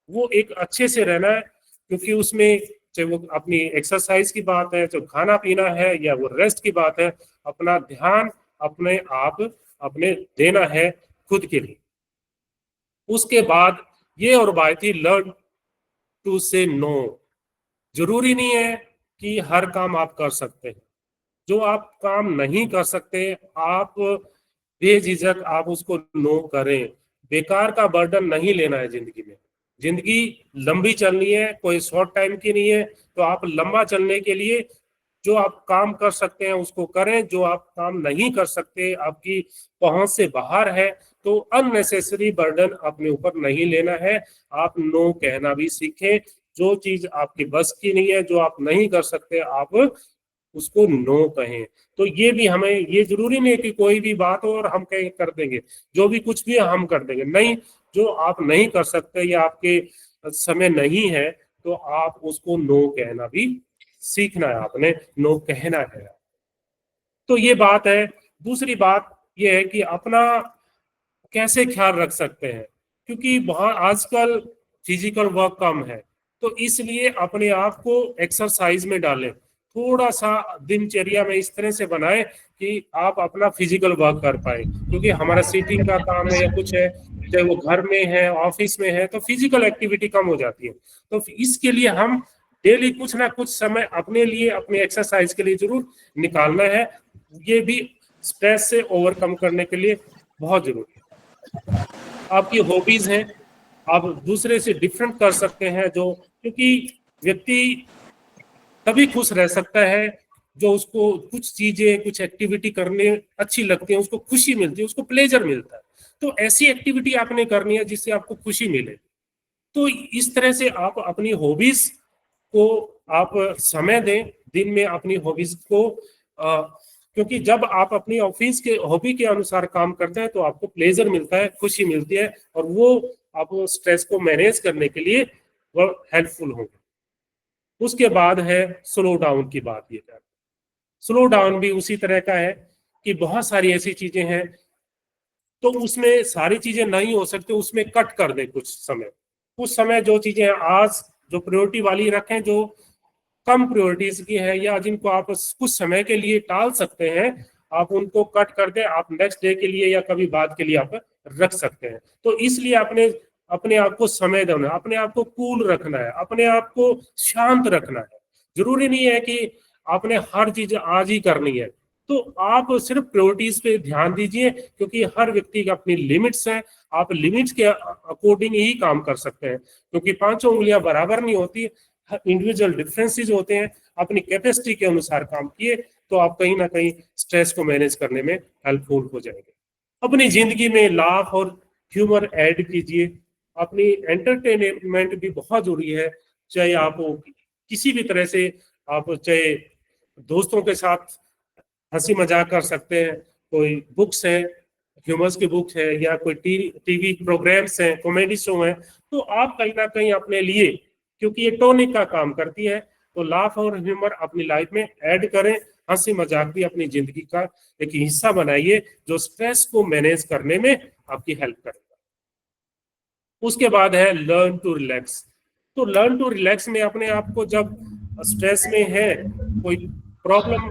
वो एक अच्छे से रहना है, क्योंकि उसमें चाहे वो अपनी एक्सरसाइज की बात है, चाहे खाना पीना है, या वो रेस्ट की बात है, अपना ध्यान अपने आप अपने देना है खुद के लिए। उसके बाद ये और बात थी लर्न टू से नो। जरूरी नहीं है कि हर काम आप कर सकते हैं, जो आप काम नहीं कर सकते आप बेझिझक आप उसको नो करें। बेकार का बर्डन नहीं लेना है जिंदगी में। जिंदगी लंबी चलनी है, कोई शॉर्ट टाइम की नहीं है। तो आप लंबा चलने के लिए जो आप काम कर सकते हैं उसको करें, जो आप काम नहीं कर सकते, आपकी पहुंच से बाहर है, तो अननेसेसरी बर्डन अपने ऊपर नहीं लेना है। आप नो कहना भी सीखें। जो चीज आपकी बस की नहीं है, जो आप नहीं कर सकते, आप उसको नो कहें। तो ये भी हमें, ये जरूरी नहीं है कि कोई भी बात हो और हम कहीं कर देंगे, जो भी कुछ भी हम कर देंगे, नहीं। जो आप नहीं कर सकते या आपके समय नहीं है तो आप उसको नो कहना भी सीखना है, आपने नो कहना है। तो ये बात है। दूसरी बात ये है कि अपना कैसे ख्याल रख सकते हैं, क्योंकि बहुत आजकल फिजिकल वर्क कम है, तो इसलिए अपने आप को एक्सरसाइज में डालें। थोड़ा सा दिनचर्या में इस तरह से बनाएं कि आप अपना फिजिकल वर्क कर पाए, क्योंकि हमारा सीटिंग का काम है या कुछ है, चाहे वो घर में है ऑफिस में है, तो फिजिकल एक्टिविटी कम हो जाती है। तो इसके लिए हम डेली कुछ ना कुछ समय अपने लिए, अपने एक्सरसाइज के लिए जरूर निकालना है। ये भी स्ट्रेस से ओवरकम करने के लिए बहुत जरूरी है। आपकी हॉबीज हैं, आप दूसरे से डिफरेंट कर सकते हैं, जो, क्योंकि व्यक्ति तभी खुश रह सकता है जो उसको कुछ चीजें, कुछ एक्टिविटी करने अच्छी लगती है, उसको खुशी मिलती है, उसको प्लेजर मिलता है। तो ऐसी एक्टिविटी आपने करनी है जिससे आपको खुशी मिले। तो इस तरह से आप अपनी हॉबीज को आप समय दें दिन में, अपनी हॉबीज को, क्योंकि जब आप अपनी ऑफिस के हॉबी के अनुसार काम करते हैं तो आपको प्लेजर मिलता है, खुशी मिलती है, और वो आप स्ट्रेस को मैनेज करने के लिए वो हेल्पफुल होंगे। उसके बाद है स्लो डाउन की बात। ये स्लो डाउन भी उसी तरह का है कि बहुत सारी ऐसी चीजें हैं, तो उसमें सारी चीजें नहीं हो सकती, उसमें कट कर दे कुछ समय जो चीजें आज जो प्रायोरिटी वाली रखें, जो कम प्रायोरिटीज की है या जिनको आप कुछ समय के लिए टाल सकते हैं, आप उनको कट कर दें, आप नेक्स्ट डे के लिए या कभी बाद के लिए आप रख सकते हैं। तो इसलिए अपने आप को समय देना, अपने आप को कूल रखना है, अपने आप को शांत रखना है। जरूरी नहीं है कि आपने हर चीज आज ही करनी है, तो आप सिर्फ प्रायोरिटीज पे ध्यान दीजिए, क्योंकि हर व्यक्ति की अपनी लिमिट्स हैं। आप लिमिट्स के अकॉर्डिंग ही काम कर सकते हैं, क्योंकि पांचों उंगलियां बराबर नहीं होती, इंडिविजुअल डिफरेंसेस होते हैं। अपनी कैपेसिटी के अनुसार काम किए तो आप कहीं ना कहीं स्ट्रेस को मैनेज करने में हेल्पफुल हो जाएंगे। अपनी जिंदगी में लाफ और ह्यूमर ऐड कीजिए। अपनी एंटरटेनमेंट भी बहुत जरूरी है, चाहे आप किसी भी तरह से, आप चाहे दोस्तों के साथ हंसी मजाक कर सकते हैं, कोई बुक्स हैं, ह्यूमर्स की बुक्स है, या कोई टीवी प्रोग्राम्स हैं, कॉमेडी शो हैं, तो आप कहीं ना कहीं अपने लिए, क्योंकि ये टॉनिक का काम करती है, तो लाफ और ह्यूमर अपनी लाइफ में ऐड करें। हंसी मजाक भी अपनी जिंदगी का एक हिस्सा बनाइए, जो स्ट्रेस को मैनेज करने में आपकी हेल्प करेगा। उसके बाद है लर्न टू रिलैक्स। तो लर्न टू रिलैक्स में अपने आप को, जब स्ट्रेस में है, कोई प्रॉब्लम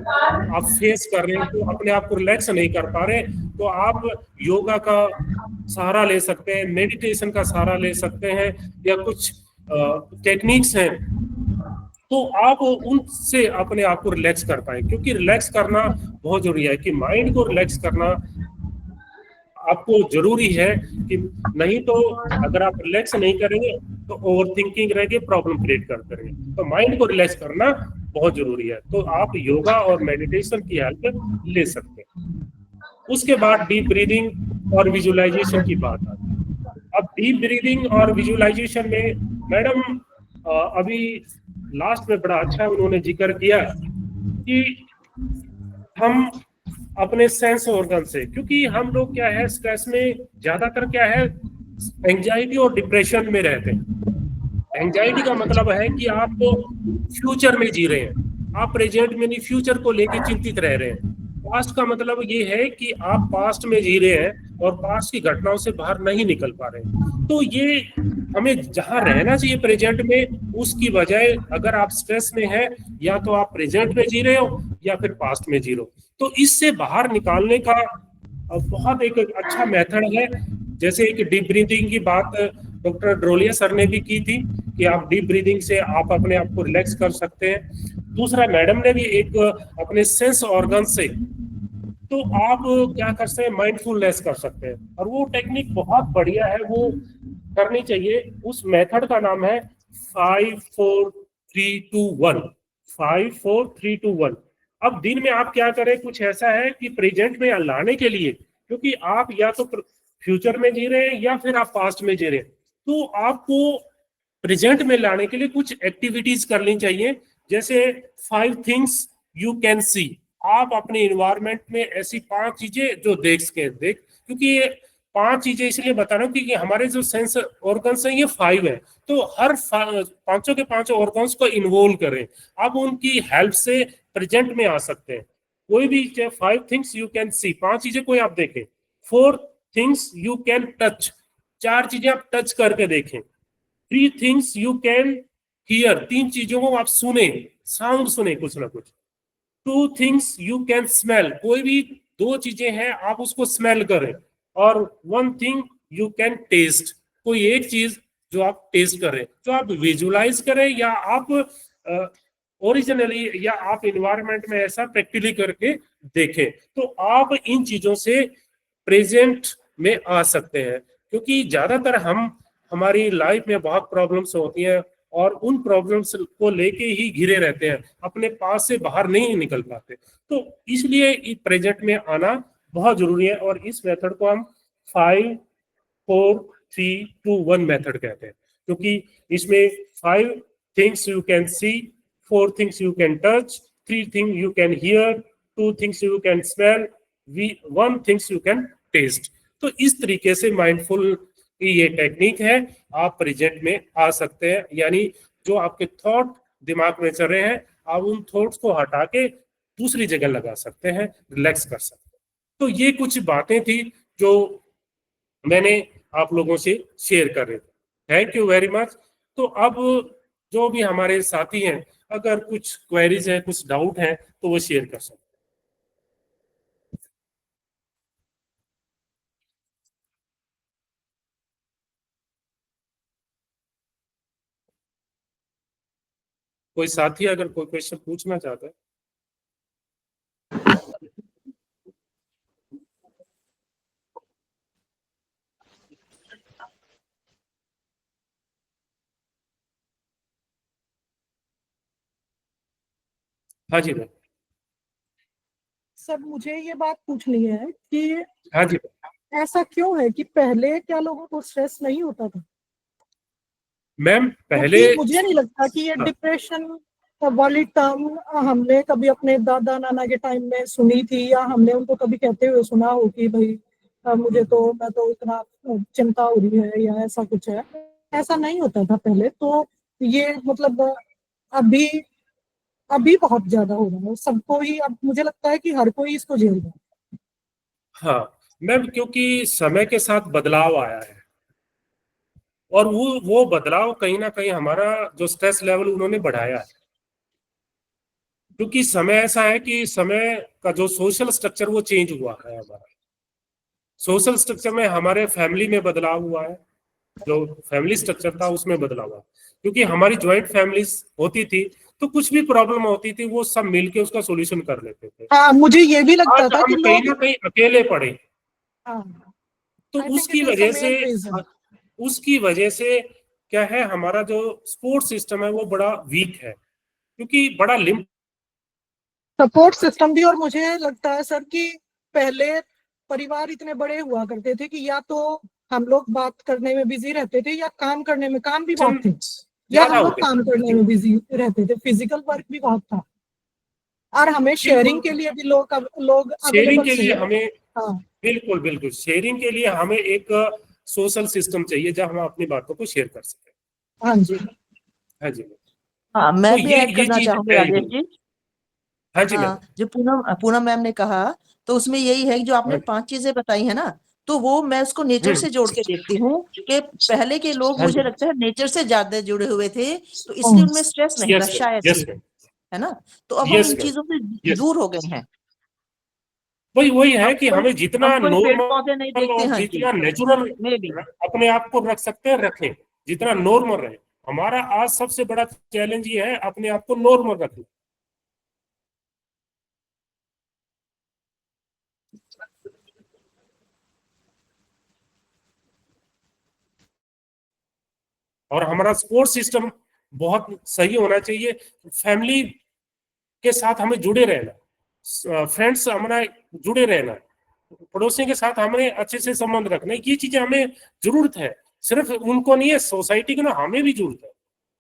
आप फेस कर रहे हैं, तो अपने आप को रिलैक्स नहीं कर पा रहे, तो आप योगा का सहारा ले सकते हैं, मेडिटेशन का सहारा ले सकते हैं, या कुछ टेक्निक्स हैं, तो आप उनसे अपने आप को रिलैक्स कर पाए। क्योंकि रिलैक्स करना बहुत जरूरी है, कि माइंड को रिलैक्स करना आपको जरूरी है, कि नहीं तो अगर आप रिलैक्स नहीं करेंगे तो ओवर थिंकिंग रहेगी, प्रॉब्लम क्रिएट करते रहेंगे। तो माइंड को रिलैक्स करना बहुत जरूरी है, तो आप योगा और मेडिटेशन की हेल्प ले सकते हैं। उसके बाद डीप ब्रीदिंग और विजुअलाइजेशन की बात आती है। अब डीप ब्रीदिंग और विजुअलाइजेशन में मैडम अभी लास्ट में बड़ा अच्छा उन्होंने जिक्र किया कि हम अपने सेंस ऑर्गन से, क्योंकि हम लोग क्या है, स्ट्रेस में ज्यादातर क्या है, एंजाइटी और डिप्रेशन में रहते हैं। एंजाइटी का मतलब है कि आप फ्यूचर में जी रहे हैं, आप प्रेजेंट में नहीं, फ्यूचर को लेकर चिंतित रह रहे हैं। पास्ट का मतलब ये है कि आप पास्ट में जी रहे हैं और पास्ट की घटनाओं से बाहर नहीं निकल पा रहे हैं। तो ये हमें जहां रहना चाहिए प्रेजेंट में, उसकी बजाय अगर आप स्ट्रेस में हैं, या तो आप प्रेजेंट में जी रहे हो या फिर पास्ट में जी रहे हो। तो इससे बाहर निकालने का बहुत एक अच्छा मेथड है। जैसे एक डीप ब्रीदिंग की बात डॉक्टर ड्रोलिया सर ने भी की थी, कि आप डीप ब्रीदिंग से आप अपने आप को रिलैक्स कर सकते हैं। दूसरा मैडम ने भी एक अपने सेंस ऑर्गन से, तो आप क्या कर सकते हैं, माइंडफुलनेस कर सकते हैं, और वो टेक्निक बहुत बढ़िया है, वो करनी चाहिए। उस मेथड का नाम है 5 4 3 2 1। 5 4 3 2 1। अब दिन में आप क्या करें, कुछ ऐसा है कि प्रेजेंट में लाने के लिए, क्योंकि आप या तो फ्यूचर में जी रहे हैं या फिर आप पास्ट में जी रहे हैं, तो आपको प्रेजेंट में लाने के लिए कुछ एक्टिविटीज करनी चाहिए। जैसे 5 थिंग्स यू कैन सी, आप अपने इन्वायरमेंट में ऐसी 5 चीजें जो देख, क्योंकि ये 5 चीजें इसलिए बता रहा हूँ क्योंकि हमारे जो सेंस ऑर्गन्स हैं ये 5 है, तो हर पांचों के पांचों ऑर्गन्स को इन्वॉल्व करें, आप उनकी हेल्प से प्रेजेंट में आ सकते हैं। कोई भी 5 थिंग्स यू कैन सी, 5 चीजें कोई आप देखें। 4 थिंग्स यू कैन टच, 4 चीजें आप टच करके देखें। 3 थिंग्स यू कैन हियर, 3 चीजों को आप सुने, साउंड सुने कुछ ना कुछ। 2 थिंग्स यू कैन स्मेल, कोई भी 2 चीजें हैं आप उसको स्मेल करें। और 1 थिंग यू कैन टेस्ट, कोई एक चीज जो आप टेस्ट करें, जो आप विजुलाइज करें या आप ओरिजिनली या आप इन्वायरमेंट में ऐसा प्रैक्टिकली करके देखें, तो आप इन चीजों से प्रेजेंट में आ सकते हैं। क्योंकि ज्यादातर हम हमारी लाइफ में बहुत प्रॉब्लम्स होती हैं और उन प्रॉब्लम्स को लेके ही घिरे रहते हैं, अपने पास से बाहर नहीं निकल पाते, तो इसलिए प्रेजेंट में आना बहुत जरूरी है। और इस मेथड को हम 5 4 3 2 1 मेथड कहते हैं, क्योंकि इसमें 5 things you can see, 4 things you can touch, 3 things you can hear, 2 things you can smell, 1 things you can taste. तो इस तरीके से माइंडफुल की ये टेक्निक है, आप प्रेजेंट में आ सकते हैं, यानी जो आपके थॉट दिमाग में चल रहे हैं आप उन थॉट्स को हटा के दूसरी जगह लगा सकते हैं, रिलैक्स कर सकते हैं। तो ये कुछ बातें थी जो मैंने आप लोगों से शेयर कर रहे थे। Thank you very much. तो अब जो भी हमारे साथी हैं, अगर कुछ क्वेरीज है, कुछ डाउट है, तो वो शेयर कर सकते हैं। कोई साथी अगर कोई क्वेश्चन पूछना चाहता है। हाँ जी भाई। सर मुझे ये बात पूछनी है कि हाँ जी, ऐसा क्यों है कि पहले क्या लोगों को स्ट्रेस नहीं होता था? मैम पहले क्योंकि मुझे नहीं लगता कि ये डिप्रेशन वाली टर्म हमने कभी अपने दादा नाना के टाइम में सुनी थी, या हमने उनको कभी कहते हुए सुना हो कि भाई मैं तो इतना चिंता हो रही है या ऐसा कुछ है। ऐसा नहीं होता था पहले। तो ये मतलब अभी अभी बहुत ज्यादा हो रहा है सबको ही। अब मुझे लगता है कि हर कोई इसको झेल रहा है। हाँ मैम, क्योंकि समय के साथ बदलाव आया है और वो बदलाव कहीं ना कहीं हमारा जो स्ट्रेस लेवल उन्होंने बढ़ाया है। क्योंकि समय ऐसा है कि समय का जो सोशल स्ट्रक्चर वो चेंज हुआ है। हमारा सोशल स्ट्रक्चर में हमारे फैमिली में बदलाव हुआ है, जो फैमिली स्ट्रक्चर था उसमें बदलाव हुआ। क्योंकि हमारी ज्वाइंट फैमिलीज होती थी तो कुछ भी प्रॉब्लम होती थी वो सब मिलके उसका सॉल्यूशन कर लेते थे। हाँ, मुझे ये भी लगता आज था कि हम कहीं ना लोग कहीं अकेले पड़े, हाँ, तो I think उसकी it is the वजह main से reason. क्या है, हमारा जो सपोर्ट सिस्टम है वो बड़ा वीक है, क्योंकि बड़ा लिमिट सपोर्ट सिस्टम भी। और मुझे लगता है सर कि पहले परिवार इतने बड़े हुआ करते थे कि या तो हम लोग बात करने में बिजी रहते थे या काम करने में, काम भी बहुत थे, या ज्यादा हम लोग होते काम करने में बिजी रहते थे, फिजिकल वर्क भी बहुत था, और हमें शेयरिंग के लिए भी लोग शेयरिंग अवेलेबल के लिए थे। हमें हाँ बिल्कुल बिल्कुल शेयरिंग के लिए हमें एक सोशल सिस्टम चाहिए जहां हम अपनी बातों को शेयर कर सकें। हाँ जी। हाँ जी, हाँ, तो मैं भी ऐड ये करना चीज चाहूंगी है ही राजेश नहीं। जी। हाँ जी मैम। हाँ, जो पूनम मैम ने कहा, तो उसमें यही है कि जो आपने हाँ 5 चीजें बताई है ना, तो वो मैं उसको नेचर से जोड़ के देखती हूँ कि पहले के लोग हाँ मुझे जी, लगता है नेचर से ज्यादा जुड़े हुए थे, तो इसलिए उनमें स्ट्रेस नहीं था यस शायद यस से, मैम, है ना। तो अब हम यस इन मैम, चीजों से यस। दूर हो गए हैं। वही है हम कि कोई हमें जितना हम कोई पेड़ पौधे नहीं नॉर्मल देखते। और हाँ जी, जितना नेचुरल में भी। अपने आप को रख सकते हैं रखें, जितना नॉर्मल रहे। हमारा आज सबसे बड़ा चैलेंज ये है अपने आप को नॉर्मल रखना। और हमारा सपोर्ट सिस्टम बहुत सही होना चाहिए। फैमिली के साथ हमें जुड़े रहना, फ्रेंड्स हमारा जुड़े रहना, पड़ोसियों के साथ हमें अच्छे से संबंध रखना, ये चीजें हमें जरूरत है। सिर्फ उनको नहीं है, सोसाइटी को ना, हमें भी जरूरत है।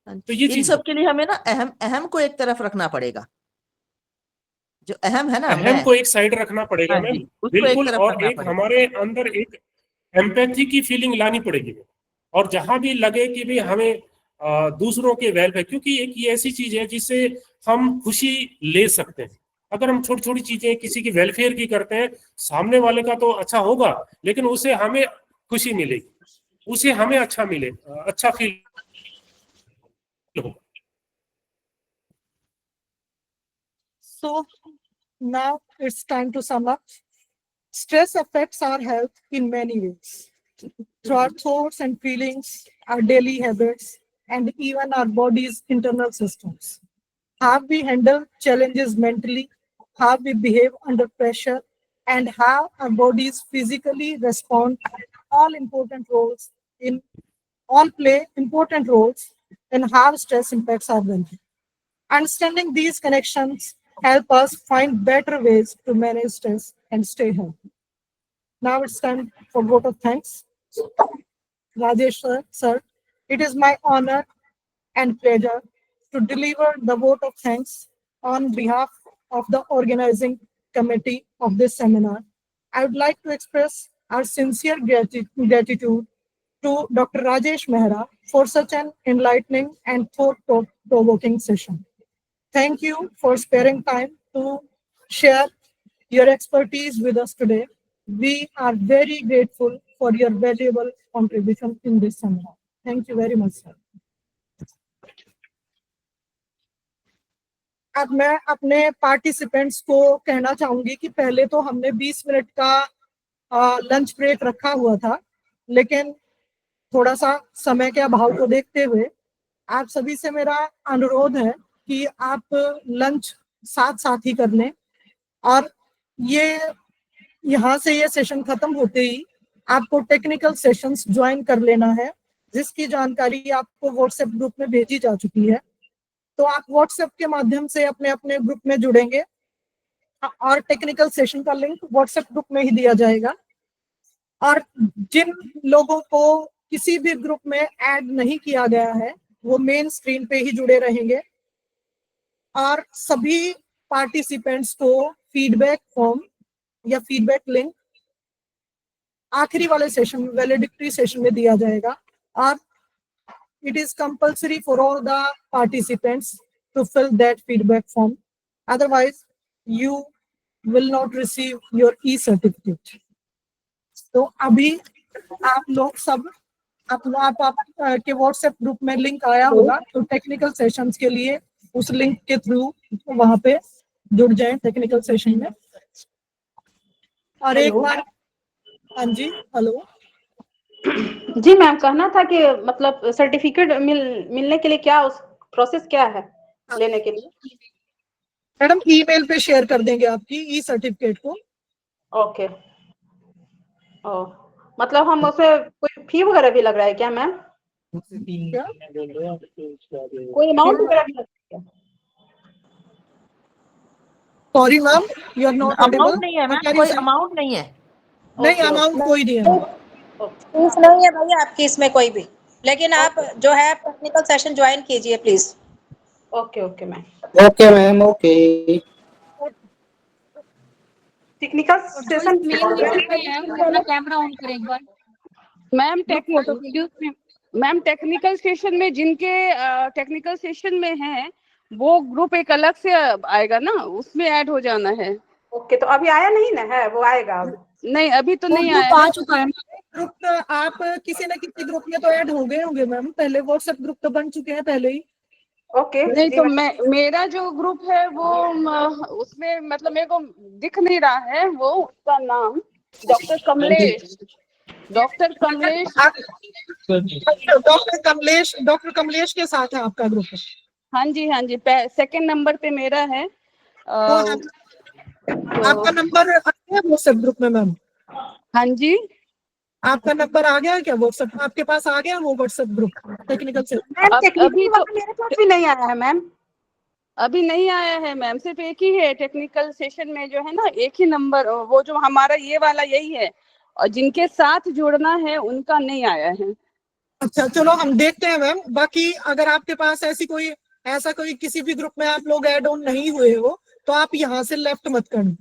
हाँ तो जी। ये इन चीज सब के लिए हमें ना अहम को एक तरफ रखना पड़ेगा। जो अहम है ना, अहम मैं, को एक साइड रखना पड़ेगा हाँ मैम, जी, उसको एक बिल्कुल। तरफ और रखना एक पड़ेगा। हमारे अंदर एक एम्पैथी की फीलिंग लानी पड़ेगी, और जहां भी लगे कि भाई हमें दूसरों के वेलफेयर, क्योंकि एक ये ऐसी चीज है जिससे हम खुशी ले सकते हैं। अगर हम छोटी छोटी चीजें किसी की वेलफेयर की करते हैं, सामने वाले का तो अच्छा होगा, लेकिन उसे हमें खुशी मिलेगी, उसे हमें अच्छा मिले, अच्छा फील होगा। So now it's time to sum up. Stress affects our health in many ways, through our thoughts and feelings, our daily habits, and even our body's internal systems. How we handle challenges mentally, how we behave under pressure, and how our bodies physically respond all important roles in all play important roles in how stress impacts our well-being. Understanding these connections help us find better ways to manage stress and stay healthy. Now it's time for vote of thanks. Rajesh sir, it is my honor and pleasure to deliver the vote of thanks on behalf of the organizing committee of this seminar. I would like to express our sincere gratitude to Dr. Rajesh Mehra for such an enlightening and thought-provoking session. Thank you for sparing time to share your expertise with us today. We are very grateful for your valuable contribution in this seminar. Thank you very much, sir. अब मैं अपने participants को कहना चाहूंगी कि पहले तो हमने 20 मिनट का लंच ब्रेक रखा हुआ था, लेकिन थोड़ा सा समय के अभाव को देखते हुए आप सभी से मेरा अनुरोध है कि आप लंच साथ साथ ही कर लें, और ये यहाँ से ये सेशन खत्म होते ही आपको टेक्निकल सेशंस ज्वाइन कर लेना है, जिसकी जानकारी आपको व्हाट्सएप ग्रुप में भेजी जा चुकी है। तो आप व्हाट्सएप के माध्यम से अपने अपने ग्रुप में जुड़ेंगे और टेक्निकल सेशन का लिंक व्हाट्सएप ग्रुप में ही दिया जाएगा। और जिन लोगों को किसी भी ग्रुप में ऐड नहीं किया गया है वो मेन स्क्रीन पे ही जुड़े रहेंगे, और सभी पार्टिसिपेंट्स को फीडबैक फॉर्म या फीडबैक लिंक आखिरी वाले सेशन में, वैलिडिटी सेशन में दिया जाएगा। और it is compulsory for all the participants to fill that feedback form. Otherwise, you will not receive your e-certificate. तो अभी आप लोग सब आप के व्हाट्सएप ग्रुप में लिंक आया होगा, तो टेक्निकल सेशंस के लिए उस लिंक के थ्रू वहां पे जुड़ जाएं टेक्निकल सेशन में। और एक बार, हाँ जी, हेलो जी मैम, कहना था कि मतलब सर्टिफिकेट मिलने के लिए क्या उस प्रोसेस क्या है लेने के लिए? मैडम ईमेल पे शेयर कर देंगे आपकी ई सर्टिफिकेट को। ओके। ओ, मतलब हम उसमें कोई फी वगैरह भी लग रहा है क्या मैम? क्या कोई अमाउंट वगैरह भी लग रहा है? Sorry ma'am, you are not audible. Amount नहीं है मैम, कोई अमाउंट नहीं है। नहीं, अमाउंट कोई नहीं है। फीस नहीं है भैया आपकी इसमें कोई भी, लेकिन आप जो है टेक्निकल सेशन ज्वाइन कीजिए please. Okay okay ma'am. Okay, ma'am. Okay. Technical session camera on करें एक बार। मैम टेक्निकल सेशन में जिनके टेक्निकल सेशन में हैं वो ग्रुप एक अलग से आएगा ना, उसमें ऐड हो जाना है। ओके, तो अभी आया नहीं ना है, वो आएगा अब? नहीं, अभी तो नहीं ग्रुप आया आ चुका है। ग्रुप आप किसी न किसी ग्रुप में तो ऐड हो गए होंगे मैम, पहले व्हाट्सएप ग्रुप तो बन चुके हैं पहले ही। ओके। नहीं तो मेरा जो ग्रुप है वो उसमें मतलब मेरे को दिख नहीं रहा है वो, उसका नाम डॉक्टर कमलेश डॉक्टर कमलेश के साथ है आपका ग्रुप? हाँ जी, सेकंड नंबर पे मेरा है। आपका नंबर आ गया व्हाट्सएप ग्रुप में मैम? हाँ जी, आपका नंबर आ गया क्या व्हाट्सएप? आपके पास आ गया वो व्हाट्सएप ग्रुप टेक्निकल से? अभी तो मेरे पास भी नहीं आया है मैम। अभी नहीं आया है मैम, सिर्फ एक ही है टेक्निकल सेशन में जो है ना, एक ही नंबर, वो जो हमारा ये वाला यही है, और जिनके साथ जुड़ना है उनका नहीं आया है। अच्छा चलो हम देखते हैं मैम। बाकी अगर आपके पास ऐसा कोई किसी भी ग्रुप में आप लोग ऐड ऑन नहीं हुए हो तो आप यहाँ से लेफ्ट मत करना।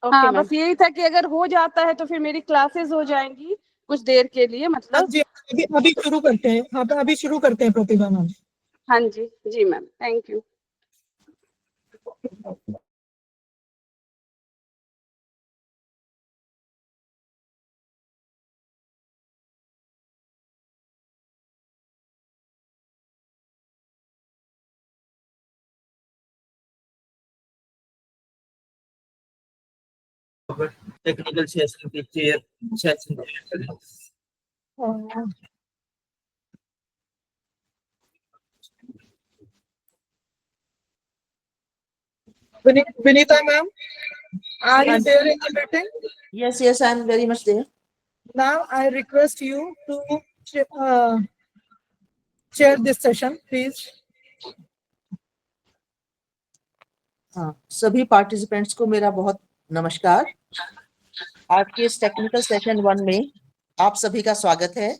हाँ, बस यही था कि अगर हो जाता है तो फिर मेरी क्लासेस हो जाएंगी कुछ देर के लिए, मतलब। जी अभी शुरू करते हैं। हाँ, अभी शुरू करते हैं प्रतिभा मैम। हाँ जी, जी ma'am, thank you. Technical session के chair session। Vinita ma'am, are you there in the meeting? Yes, yes, I am very much there. Now I request you to chair this session, please. हाँ, सभी participants को मेरा बहुत नमस्कार। आज के इस टेक्निकल सेशन 1 में आप सभी का स्वागत है।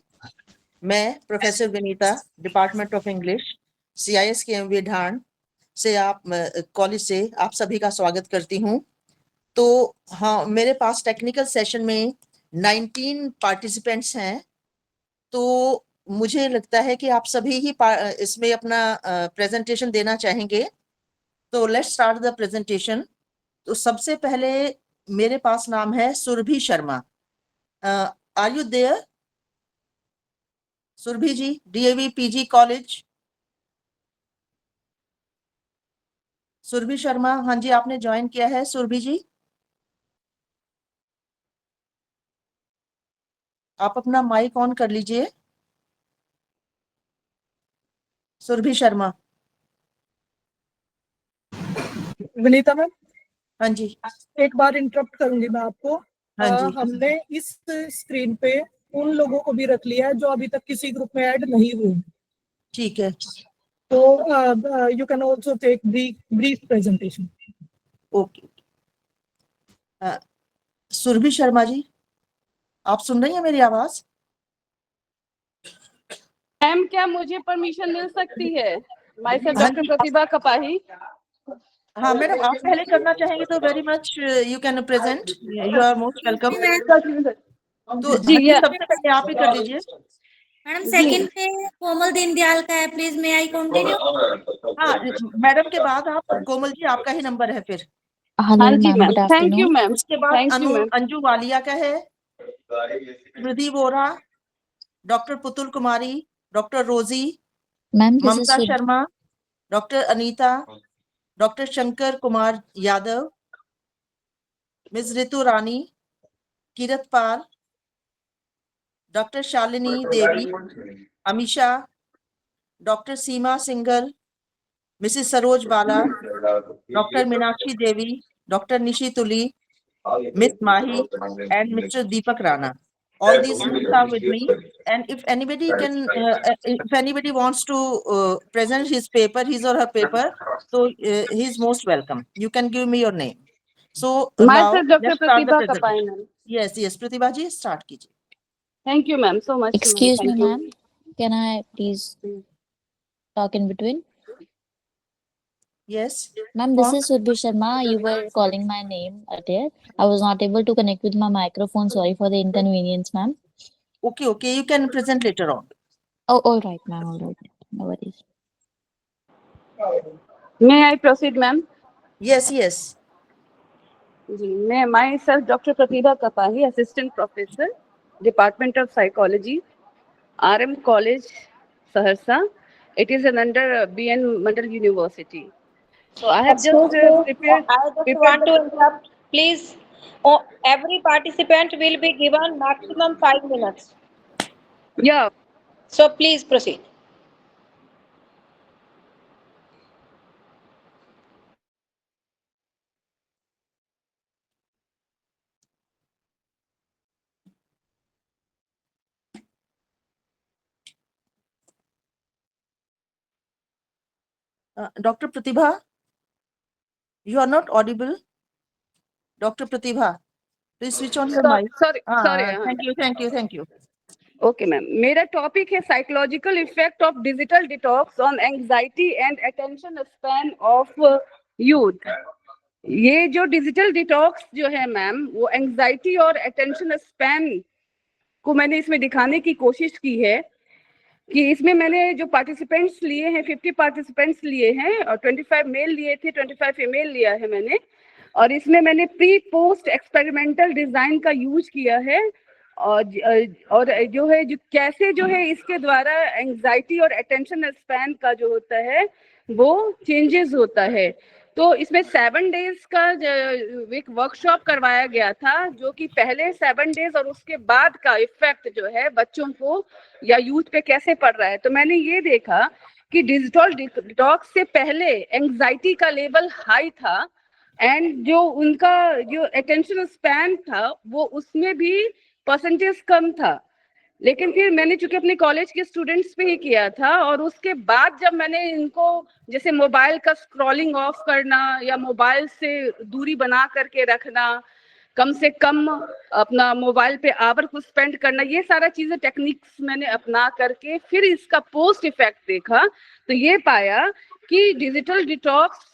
मैं professor Vinita, department of English, CIS KMV ढाण से आप कॉलेज से आप सभी का स्वागत करती हूँ। तो हाँ, मेरे पास टेक्निकल सेशन में 19 पार्टिसिपेंट्स हैं। तो मुझे लगता है कि आप सभी ही इसमें अपना प्रेजेंटेशन देना चाहेंगे। तो लेट्स स्टार्ट द प्रेजेंटेशन। तो सबसे पहले मेरे पास नाम है Surabhi Sharma. Are you there Surabhi ji? DAV PG college. Surabhi Sharma, हाँ जी, आपने ज्वाइन किया है सुरभि जी। आप अपना माइक ऑन कर लीजिए सुरभि शर्मा। विनीता मैम, हाँ जी, एक बार इंटरप्ट करूंगी मैं आपको। हाँ जी, हमने इस स्क्रीन पे उन लोगों को भी रख लिया है जो अभी तक किसी ग्रुप में ऐड नहीं हुए। ठीक है, तो you can also take brief presentation. Okay. Surabhi Sharma ji, आप सुन रही हैं मेरी आवाज? मैम, क्या मुझे परमिशन मिल सकती है? माई सेल्फ हाँ डॉक्टर जी, प्रतिभा कपाही। हाँ मैडम, आप पहले करना चाहेंगे तो very much you can present, you are most welcome. तो जी, हाँ जी, या सबसे पहले आप ही कर लीजिए। मैडम सेकंड पे कोमल दीनदयाल का है, प्लीज मे आई कंटिन्यू। हाँ मैडम के बाद आप कोमल जी, आपका ही नंबर है फिर। हाँ जी मैम, थैंक यू मैम, उसके बाद thank you ma'am. Anju Walia का है, Smriti Vora, doctor Putul Kumari, doctor Rosy, Mamta Sharma, doctor Anita, doctor Shankar Kumar Yadav, miss Ritu Rani, Kirat Pal, doctor Shalini Devi, Amisha, doctor Seema Singla, Mrs Saroj Bala, doctor Meenakshi Devi, doctor Nishi Tuli, Miss Mahi, and Mr. Deepak Rana. All these names are with me. And if anybody wants to present his paper, his or her paper, so he's most welcome. You can give me your name. So my now self doctor let's start the Pratibha Kapahi presentation. Ma'am. Yes, yes, Pratibha ji, start कीजिए. Thank you ma'am, so much. Excuse me, ma'am. Can I please talk in between? Yes. Ma'am, this is Surbhi Sharma. You were calling my name earlier. I was not able to connect with my microphone. Sorry for the inconvenience, ma'am. Okay, okay. You can present later on. Oh, all right, ma'am. All right. No worries. May I proceed ma'am? Yes, yes. जी, मैं myself doctor Pratibha Kapahi, assistant professor, department of psychology, RM college Saharsa. It is an under BN Mandal University. So I have just prepared. I just want to interrupt, please. Oh, every participant will be given maximum 5 minutes. Yeah. So please proceed. Dr. Pratibha, you are not audible. Dr. Pratibha, please switch on your mic. Sorry. Thank you. Okay, ma'am, मेरा topic है psychological effect of digital detox on anxiety and attention span of youth. ये जो digital detox जो है ma'am, वो anxiety और attention span को मैंने इसमें दिखाने की कोशिश की है कि इसमें मैंने जो पार्टिसिपेंट्स लिए हैं, 50 पार्टिसिपेंट्स लिए हैं और 25 मेल लिए थे, 25 फीमेल लिया है मैंने। और इसमें मैंने प्री पोस्ट एक्सपेरिमेंटल डिजाइन का यूज किया है और जो है जो कैसे जो है इसके द्वारा एंजाइटी और अटेंशन स्पैन का जो होता है वो चेंजेस होता है। तो इसमें 7 डेज का एक वर्कशॉप करवाया गया था, जो कि पहले 7 डेज और उसके बाद का इफेक्ट जो है बच्चों को या यूथ पे कैसे पड़ रहा है। तो मैंने ये देखा कि डिजिटल डिटॉक्स से पहले एंजाइटी का लेवल हाई था एंड जो उनका जो अटेंशन स्पैन था वो उसमें भी परसेंटेज कम था। लेकिन फिर मैंने चूंकि अपने कॉलेज के स्टूडेंट्स पे ही किया था और उसके बाद जब मैंने इनको जैसे मोबाइल का स्क्रॉलिंग ऑफ करना या मोबाइल से दूरी बना करके रखना, कम से कम अपना मोबाइल पे आवर को स्पेंड करना, ये सारा चीजें टेक्निक्स मैंने अपना करके फिर इसका पोस्ट इफेक्ट देखा, तो ये पाया कि डिजिटल डिटॉक्स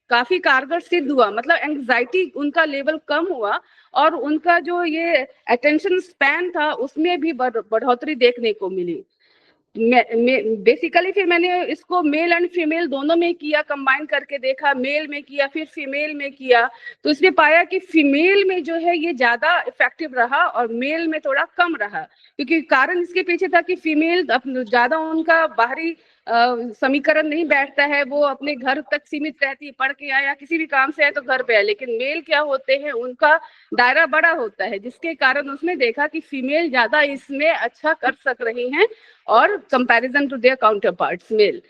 काफी कारगर सिद्ध हुआ। मतलब एंजाइटी उनका लेवल कम हुआ और उनका जो ये अटेंशन स्पैन था उसमें भी बढ़ोतरी देखने को मिली। बेसिकली फिर मैंने इसको मेल एंड फीमेल दोनों में किया, कंबाइन करके देखा, मेल में किया फिर फीमेल में किया, तो इसमें पाया कि फीमेल में जो है ये ज्यादा इफेक्टिव रहा और मेल में थोड़ा कम रहा। क्योंकि कारण इसके पीछे था कि फीमेल ज्यादा उनका बाहरी समीकरण नहीं बैठता है, वो अपने घर तक सीमित रहती है, पढ़ के आया किसी भी काम से आए तो घर पे है। लेकिन मेल क्या होते हैं, उनका दायरा बड़ा होता है, जिसके कारण उसने देखा कि फीमेल ज्यादा इसमें अच्छा कर सक रही हैं और comparison to their counterparts male.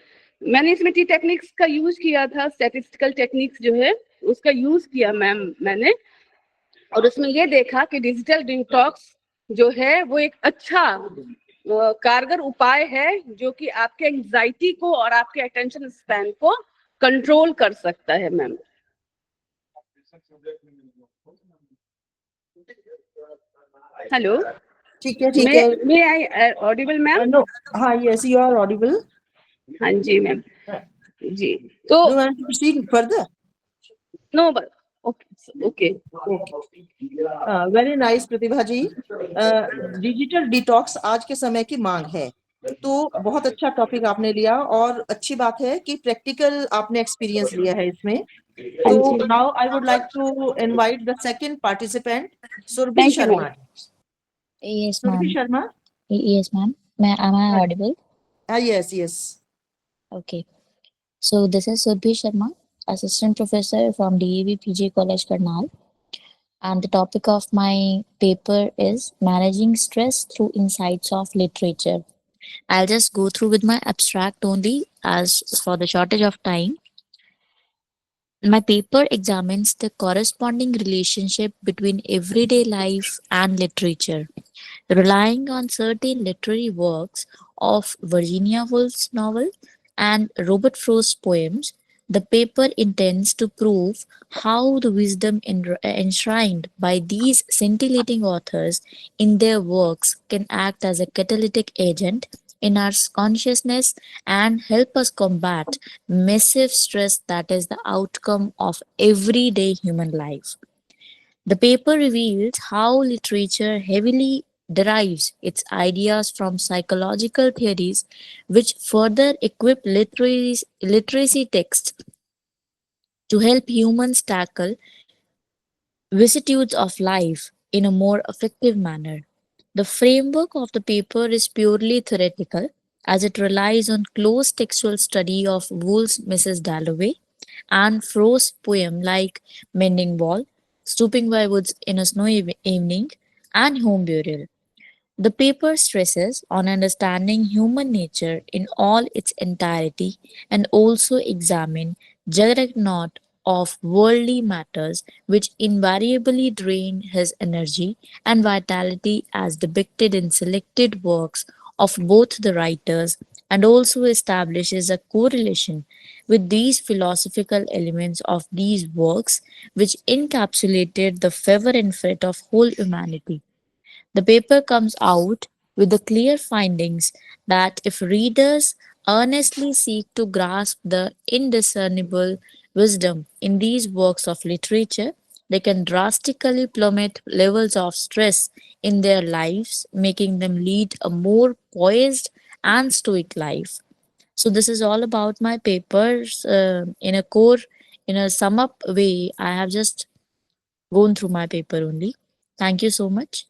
मैंने इसमें टी टेक्निक्स का यूज किया था, स्टैटिस्टिकल टेक्निक्स जो है उसका यूज किया मैम मैंने, और उसमें ये देखा कि डिजिटल डिटॉक्स जो है वो एक अच्छा कारगर उपाय है जो कि आपके एंजाइटी को और आपके अटेंशन स्पैन को कंट्रोल कर सकता है मैम। हेलो, ठीक है may I audible ma'am? No, हाँ, यस यू आर ऑडिबल। हाँ जी मैम जी। तो proceed further. No okay very nice Pratibha ji. Digital detox आज के समय की मांग है, तो बहुत अच्छा टॉपिक आपने लिया और अच्छी बात है कि प्रैक्टिकल आपने एक्सपीरियंस लिया है इसमें। तो now I would like to invite the second participant, Surabhi Sharma. Yes, Surbhi ma'am. Sharma? Yes, ma'am. Am I audible? Yes. Okay. So this is Surbhi Sharma, Assistant Professor from DAV PG College, Karnal. And the topic of my paper is Managing Stress Through Insights of Literature. I'll just go through with my abstract only as for the shortage of time. My paper examines the corresponding relationship between everyday life and literature. Relying on certain literary works of Virginia Woolf's novel and Robert Frost's poems, the paper intends to prove how the wisdom enshrined by these scintillating authors in their works can act as a catalytic agent in our consciousness and help us combat massive stress that is the outcome of everyday human life. The paper reveals how literature heavily derives its ideas from psychological theories, which further equip literacy texts to help humans tackle vicissitudes of life in a more effective manner. The framework of the paper is purely theoretical, as it relies on close textual study of Woolf's Mrs. Dalloway and Frost's poem like Mending Wall, Stooping by Woods in a Snowy Evening, and Home Burial. The paper stresses on understanding human nature in all its entirety and also examine juggernaut of worldly matters which invariably drain his energy and vitality as depicted in selected works of both the writers, and also establishes a correlation with these philosophical elements of these works which encapsulated the fervor and fret of whole humanity. The paper comes out with the clear findings that if readers earnestly seek to grasp the indiscernible wisdom in these works of literature, they can drastically plummet levels of stress in their lives, making them lead a more poised and stoic life. So this is all about my papers. In a sum up way, I have just gone through my paper only. Thank you so much.